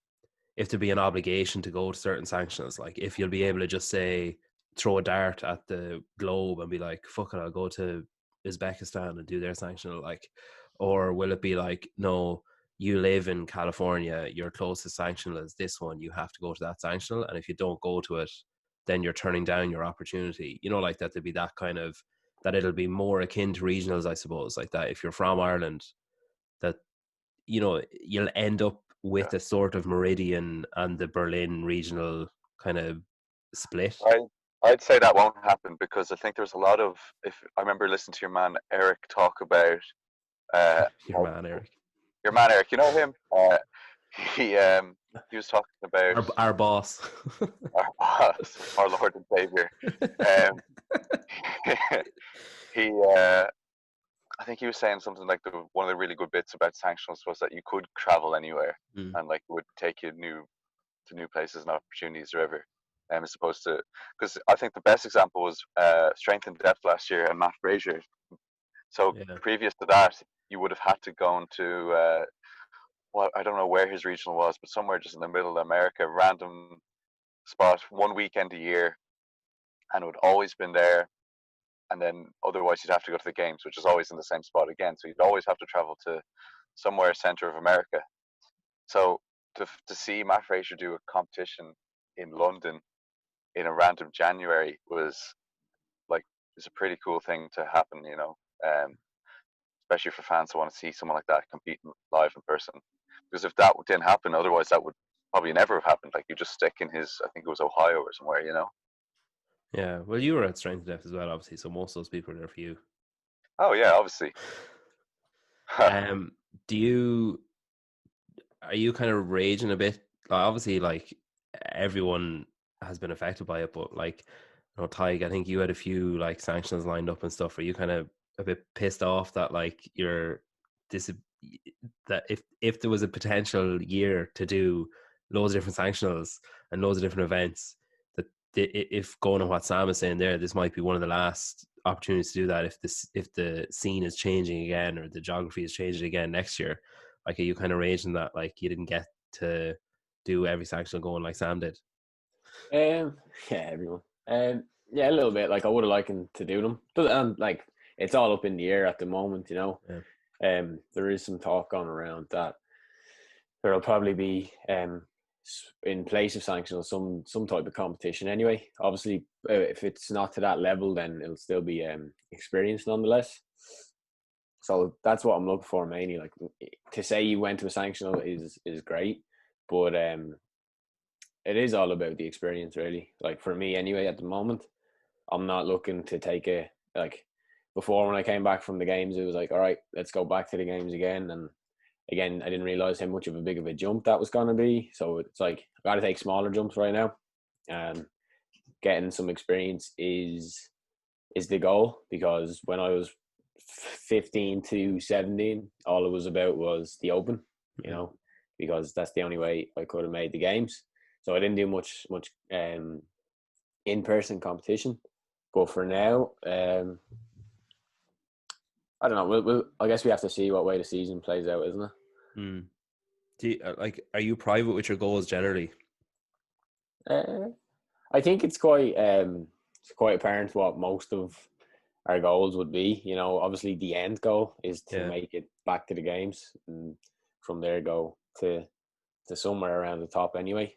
if there'd be an obligation to go to certain sanctions, like if you'll be able to just say throw a dart at the globe and be like, fuck it, I'll go to Uzbekistan and do their sanctional, like, or will it be like, no, you live in California, your closest sanctional is this one, you have to go to that sanctional, and if you don't go to it, then you're turning down your opportunity, you know, like that. There'd be that kind of, that it'll be more akin to regionals, I suppose, like that if you're from Ireland, that, you know, you'll end up Yeah. with a sort of Meridian and the Berlin regional kind of split. I I'd say that won't happen because I think there's a lot of. If I remember listening to your man Eric talk about uh, Your how man, Eric. your man Eric, you know him. He um he was talking about Our boss. our boss, our Lord and Savior. Um, he I think he was saying something like one of the really good bits about sanctions was that you could travel anywhere Mm, and like it would take you to new places and opportunities wherever. As opposed to, because I think the best example was Strength and Depth last year and Matt Frazier. So yeah. previous to that, you would have had to go into well, I don't know where his regional was, but somewhere just in the middle of America, random spot, one weekend a year, and it would always been there. and then otherwise you'd have to go to the games, which is always in the same spot again. So you'd always have to travel to somewhere center of America. So to see Matt Fraser do a competition in London in a random January was like, it's a pretty cool thing to happen, you know, especially for fans who want to see someone like that competing live in person. Because if that didn't happen, otherwise that would probably never have happened. Like, you just stick in his, I think it was Ohio or somewhere, you know. Yeah, well, you were at Strength and Depth as well, obviously, so most of those people are there for you. Oh yeah, obviously. Do you, are you kind of raging a bit? Obviously, like, everyone has been affected by it, but like, you know, Tadhg, I think you had a few like sanctions lined up and stuff. Are you kind of a bit pissed off that like you're this, that if there was a potential year to do loads of different sanctionals and loads of different events, that if going on what Sam is saying there, this might be one of the last opportunities to do that if the scene is changing again or the geography is changing again next year? Like, are you kind of raging that like you didn't get to do every sanctional going like Sam did? Yeah, everyone. Yeah, a little bit. Like, I would have liked to do them, but like, it's all up in the air at the moment, you know. Yeah. There is some talk going around that there'll probably be in place of sanctions some type of competition anyway. Obviously, if it's not to that level, then it'll still be experience nonetheless. So that's what I'm looking for mainly. Like, to say you went to a sanctional is great, but it is all about the experience, really. Like, for me anyway, at the moment, I'm not looking to take a, like, before when I came back from the games, it was like, all right, let's go back to the games again. And again, I didn't realize how much of a big of a jump that was going to be. So it's like, I got to take smaller jumps right now. Getting some experience is the goal, because when I was 15 to 17, all it was about was the Open, you know, because that's the only way I could have made the games. So I didn't do much in-person competition. But for now, I don't know. I guess we have to see what way the season plays out, isn't it? Mm. Do you, like, are you private with your goals generally? I think it's quite apparent what most of our goals would be. You know, obviously the end goal is to make it back to the games, and from there go to somewhere around the top anyway.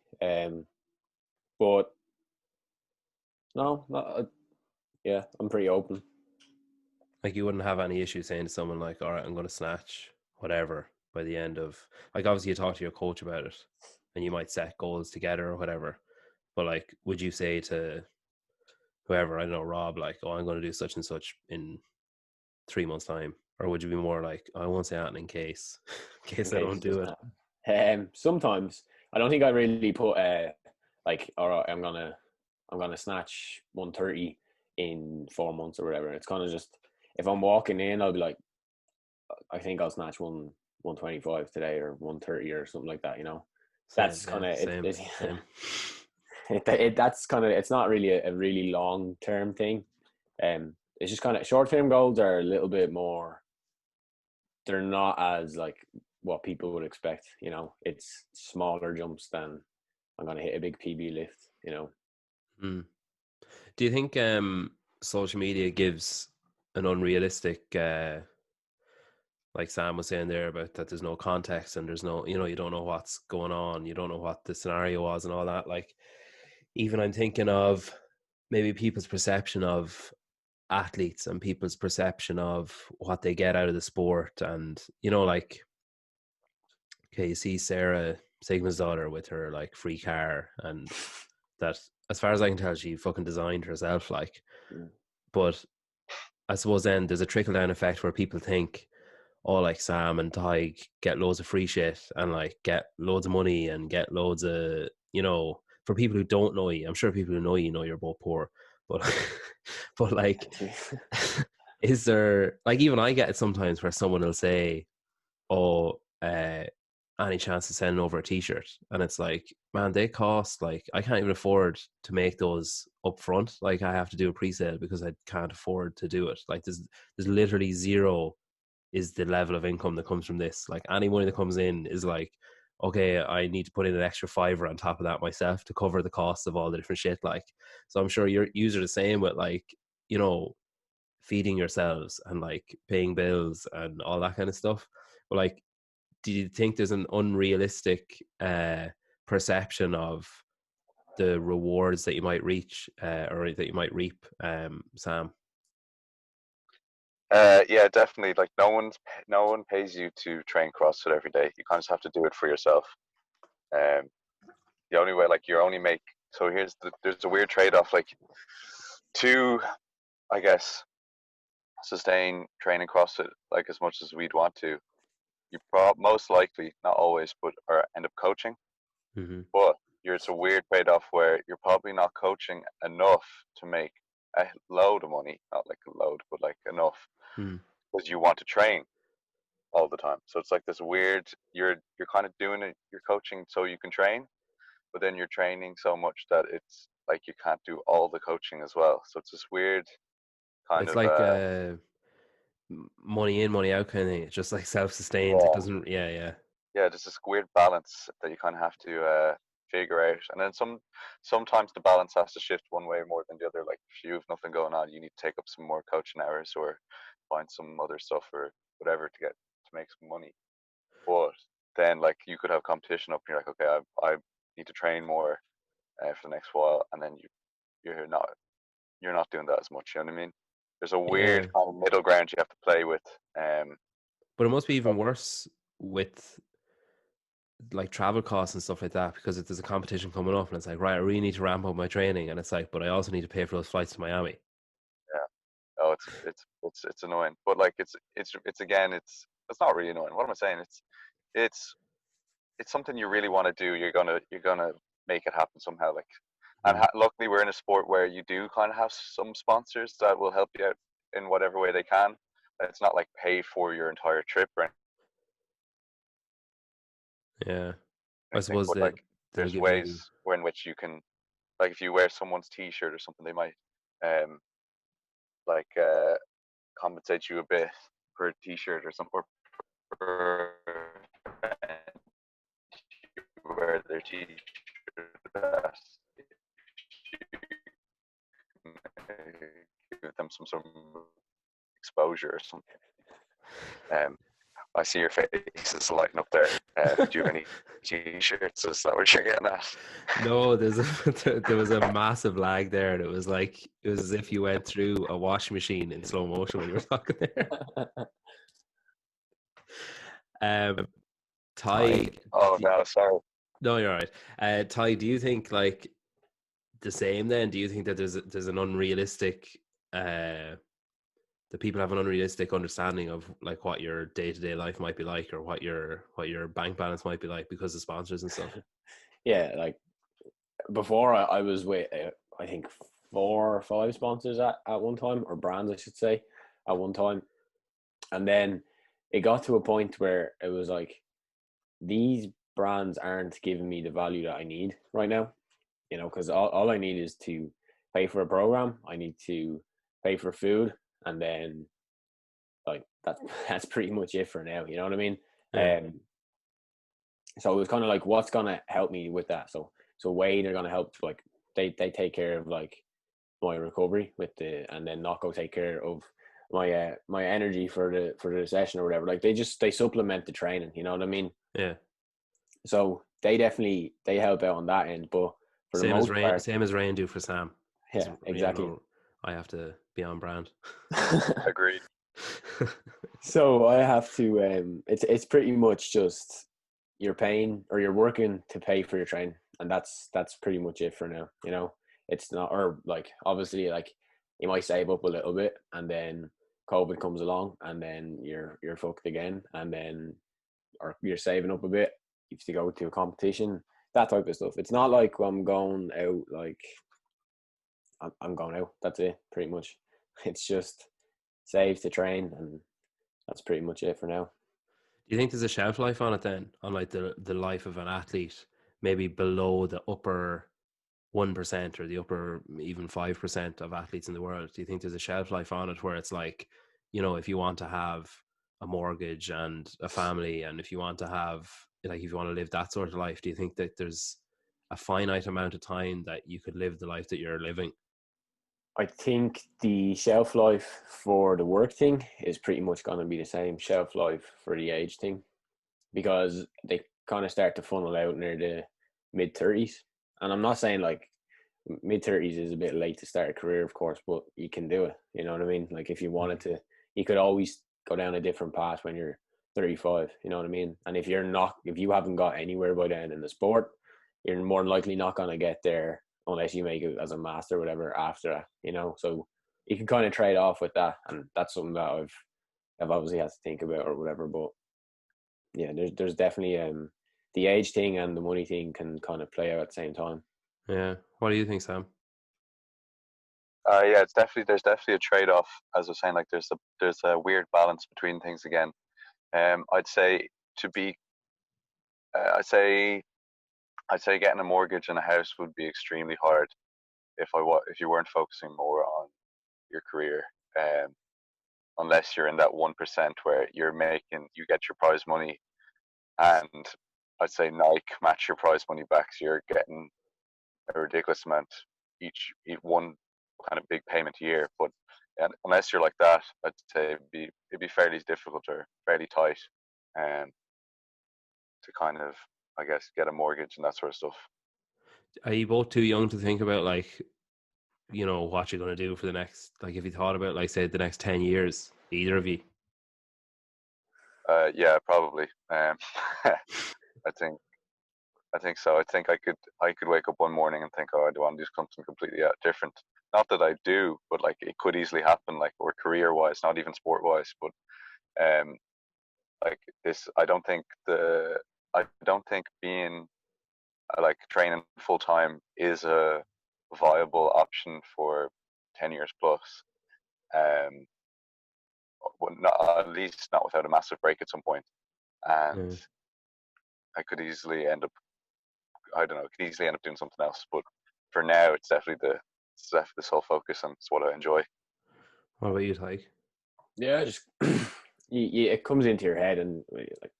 But no, yeah, I'm pretty open. Like, you wouldn't have any issue saying to someone like, all right, I'm going to snatch whatever by the end of, like, obviously you talk to your coach about it and you might set goals together or whatever, but like, would you say to whoever, I don't know, Rob, like, oh, I'm going to do such and such in 3 months time? Or would you be more like, oh, I won't say that in case I don't do it? Sometimes I don't think I really put like, all right, I'm gonna snatch 130 in 4 months or whatever. It's kind of just, if I'm walking in, I'll be like, I think I'll snatch 125 today or 130 or something like that, you know. That's kind of that's kind of, it's not really a really long term thing. It's just kind of, short term goals are a little bit more, they're not as like what people would expect, you know. It's smaller jumps than I'm gonna hit a big PB lift, you know. Do you think social media gives an unrealistic, like Sam was saying there, about that there's no context and there's no, you know, you don't know what's going on, you don't know what the scenario was and all that? Like, even I'm thinking of maybe people's perception of athletes and people's perception of what they get out of the sport. And, you know, like, okay, you see Sarah Sigma's daughter with her like free car, and that, as far as I can tell, she fucking designed herself, like. But I suppose then there's a trickle down effect where people think, oh, like Sam and Tadhg get loads of free shit and like get loads of money and get loads of, you know, for people who don't know you, I'm sure people who know you know you're both poor, but but like, is there, like, even I get it sometimes where someone will say, oh, any chance to send over a t-shirt, and it's like, man, they cost, like, I can't even afford to make those up front. Like, I have to do a pre-sale because I can't afford to do it. Like, there's literally zero is the level of income that comes from this. Like, any money that comes in is like, okay, I need to put in an extra $5 on top of that myself to cover the cost of all the different shit. Like, so I'm sure you're the same with, like, you know, feeding yourselves and like paying bills and all that kind of stuff. But like, do you think there's an unrealistic perception of the rewards that you might reach or that you might reap, Sam? Yeah, definitely. Like no one pays you to train CrossFit every day. You kind of just have to do it for yourself. Um, the only way, like, you only make. So there's a weird trade-off. Like, to, I guess, sustain training CrossFit like as much as we'd want to, you most likely, not always, but or end up coaching. Mm-hmm. But it's a weird trade-off where you're probably not coaching enough to make a load of money. Not like a load, but like enough, because you want to train all the time. So it's like this weird. You're kind of doing it. You're coaching so you can train, but then you're training so much that it's like you can't do all the coaching as well. So it's this weird kind It's of like money in, money out kind of thing. It's just like self-sustained. It yeah, doesn't. Yeah. there's this weird balance that you kind of have to figure out. And then sometimes the balance has to shift one way more than the other. Like if you have nothing going on, you need to take up some more coaching hours or find some other stuff or whatever to make some money. But then like you could have competition up and you're like, okay, I need to train more for the next while, and then you're not doing that as much. You know what I mean? There's a weird Yeah. kind of middle ground you have to play with. But it must be even worse with like travel costs and stuff like that, because if there's a competition coming up and it's like, right, I really need to ramp up my training, and it's like, but I also need to pay for those flights to Miami. Yeah. Oh, it's annoying, but like it's again, it's not really annoying. What am I saying? It's something you really want to do. You're gonna make it happen somehow. Like, and luckily we're in a sport where you do kind of have some sponsors that will help you out in whatever way they can. It's not like pay for your entire trip or Yeah, I anything, suppose but that like they'll there's give you. ways in which you can, like, if you wear someone's T-shirt or something, they might um like compensate you a bit for a T-shirt or something, or for you wear their T-shirt. That give them some sort of exposure or something. I see your face is lighting up there. Do you have any T-shirts? Is that what you're getting at? No, there was a massive lag there, and it was as if you went through a washing machine in slow motion when you were talking there. Ty, Oh no, sorry. no, you're all right. Ty, do you think like the same then? Do you think that there's an unrealistic that people have an unrealistic understanding of like what your day-to-day life might be like, or what your bank balance might be like because of sponsors and stuff? Yeah, like before I was with I think 4 or 5 sponsors at one time, or brands I should say, at one time. And then it got to a point where it was like, these brands aren't giving me the value that I need right now, because all I need is to pay for a program. I need to pay for food, and then like that's pretty much it for now. You know what I mean? Yeah. So it was kind of like, what's gonna help me with that? So Whey, they're gonna help, like they take care of like my recovery and then not go take care of my energy for the session or whatever. Like they supplement the training. You know what I mean? Yeah. So they help out on that end, but for the most part, Same as Rain do for Sam. yeah, exactly. I have to be on brand. Agreed. So I have to. It's pretty much just you're paying or you're working to pay for your training, and that's pretty much it for now. It's not, or like obviously like you might save up a little bit, and then COVID comes along, and then you're fucked again, and then or you're saving up a bit. You have to go to a competition, that type of stuff. It's not like I'm going out like I'm going out. That's it, pretty much. It's just save to train, and that's pretty much it for now. Do you think there's a shelf life on it then, on like the life of an athlete, maybe below the upper 1% or the upper even 5% of athletes in the world? Do you think there's a shelf life on it where it's like, if you want to have a mortgage and a family, and if you want to have, like, if you want to live that sort of life, do you think that there's a finite amount of time that you could live the life that you're living? I think the shelf life for the work thing is pretty much going to be the same shelf life for the age thing, because they kind of start to funnel out near the mid-30s. And I'm not saying like mid-30s is a bit late to start a career, of course, but you can do it. You know what I mean? Like if you wanted to, you could always go down a different path when you're 35. You know what I mean? And if you haven't got anywhere by then in the sport, you're more than likely not going to get there unless you make it as a master or whatever after that. You know, so you can kind of trade off with that, and that's something that I've obviously had to think about or whatever. But yeah, there's definitely the age thing and the money thing can kind of play out at the same time. Yeah. What do you think, Sam? Yeah, there's definitely a trade off. As I was saying, like there's a weird balance between things again. I'd say to be, I'd say getting a mortgage and a house would be extremely hard if you weren't focusing more on your career. Unless you're in that 1% where you get your prize money, and I'd say Nike match your prize money back, so you're getting a ridiculous amount each one kind of big payment a year. But unless you're like that, I'd say it'd be fairly difficult or fairly tight, um, to kind of, I guess, get a mortgage and that sort of stuff. Are you both too young to think about, like, what you're going to do for the next, like, if you thought about, like, say, the next 10 years, either of you? Yeah, probably. I think I think so. I think I could wake up one morning and think, oh, I do want to do something completely different. Not that I do, but like it could easily happen, like, or career wise, not even sport wise. But um, like this, I don't think being like training full time is a viable option for 10 years plus. Um, not, at least not without a massive break at some point. And Yeah. I could easily end up, I don't know, could easily end up doing something else. But for now, it's definitely the sole focus, and it's what I enjoy. What about you, Tyke? Yeah, just it comes into your head, and like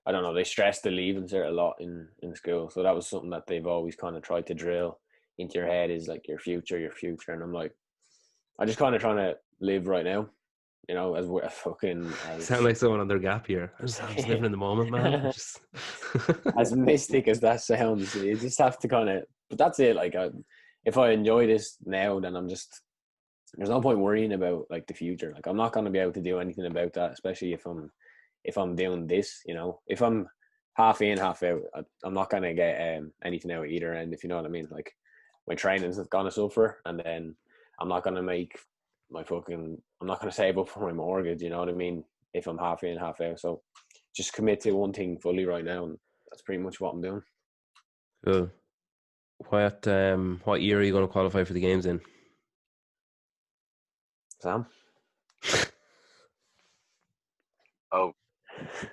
I don't know, they stress the leaving cert a lot in school, so that was something that they've always kind of tried to drill into your head, is like your future, and I'm like, I just kind of trying to live right now, as fucking Sound as like someone on their gap year. I'm just living in the moment, man. I'm just as mystic as that sounds. You just have to kind of, but that's it. Like, if I enjoy this now, then there's no point worrying about like the future. Like, I'm not going to be able to do anything about that, especially if I'm doing this. If I'm half in, half out, I'm not going to get anything out of either end. If you know what I mean. Like, my training's going to suffer, and then I'm not going to make I'm not going to save up for my mortgage. You know what I mean? If I'm half in, half out, so just commit to one thing fully right now, and that's pretty much what I'm doing. cool. What year are you going to qualify for the games in? Sam? Oh,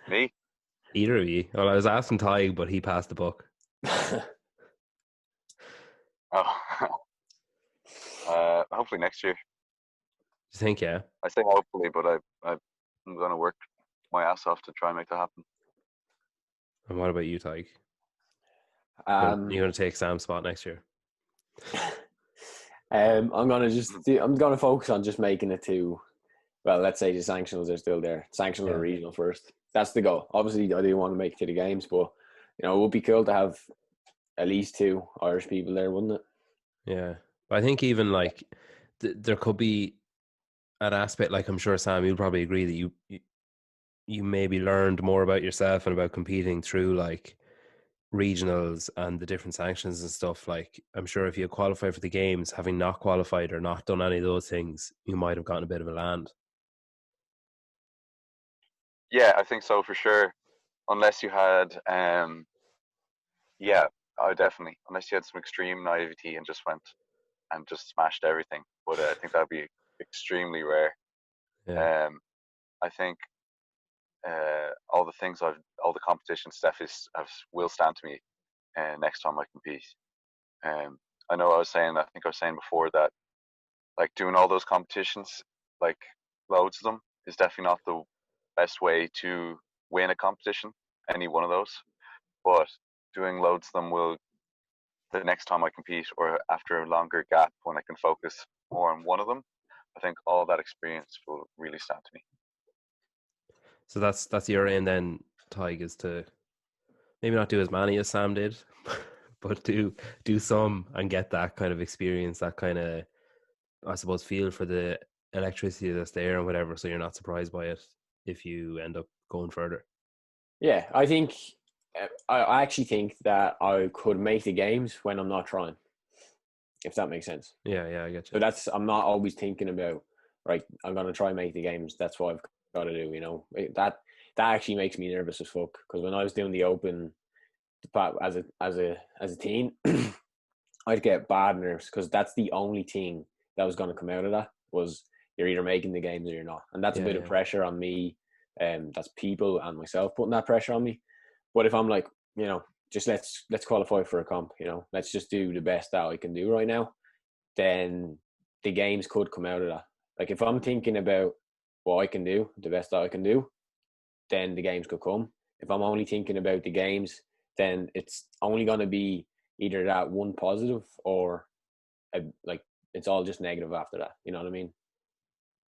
me? Either of you? Well, I was asking Ty, but he passed the buck. Oh, hopefully next year. Do you think, yeah? I say hopefully, but I'm going to work my ass off to try and make that happen. And what about you, Tyke? You're going to take Sam's spot next year? I'm gonna focus on just making it to, well, let's say the sanctionals are still there. Sanctional or regional first. That's the goal. Obviously, I do want to make it to the games, but it would be cool to have at least 2 Irish people there, wouldn't it? Yeah, but I think even like there could be an aspect, like, I'm sure Sam, you'll probably agree that you maybe learned more about yourself and about competing through like regionals and the different sanctions and stuff. Like, I'm sure if you qualify for the games, having not qualified or not done any of those things, you might have gotten a bit of a land. Yeah, I think so for sure. Unless you had, yeah, I definitely. Unless you had some extreme naivety and just went and just smashed everything. But I think that'd be extremely rare. Yeah. Um, I think all the competition stuff will stand to me next time I compete. I know I think I was saying before that like doing all those competitions, like loads of them, is definitely not the best way to win a competition, any one of those. But doing loads of them will, the next time I compete or after a longer gap when I can focus more in one of them, I think all that experience will really stand to me. So that's your aim then, Tadhg, is to maybe not do as many as Sam did, but do some and get that kind of experience, that kind of, I suppose, feel for the electricity that's there and whatever, so you're not surprised by it if you end up going further. Yeah, I think I actually think that I could make the games when I'm not trying, if that makes sense. Yeah, I get So you. I'm not always thinking about, right, I'm gonna try and make the games. That's what I've got to do. That actually makes me nervous as fuck. Because when I was doing the open as a teen, I'd get bad nerves because that's the only thing that was going to come out of that was you're either making the games or you're not, and that's a bit of pressure on me. That's people and myself putting that pressure on me. But if I'm like, just let's qualify for a comp, let's just do the best that I can do right now, then the games could come out of that. Like if I'm thinking about what I can do, the best that I can do, then the games could come. If I'm only thinking about the games, then it's only going to be either that one positive or it's all just negative after that. You know what I mean?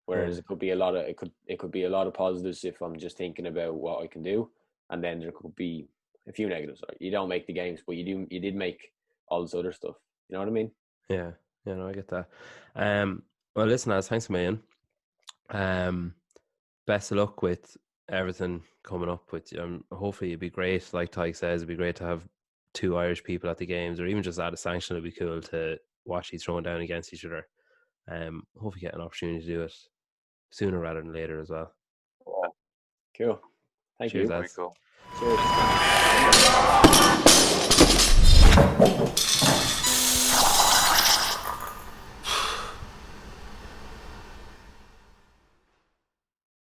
Whereas it could be a lot of positives if I'm just thinking about what I can do, and then there could be a few negatives. You don't make the games, but you did make all this other stuff. You know what I mean? Yeah, no, I get that. Well, listen, Az, thanks a million. Best of luck with everything coming up. With hopefully it'd be great. Like Tadhg says, it'd be great to have 2 Irish people at the games, or even just at a sanction. It'd be cool to watch these throwing down against each other. Hopefully get an opportunity to do it sooner rather than later as well. Yeah. Cool. Thank Cheers, you. Az. Very cool. Cheers.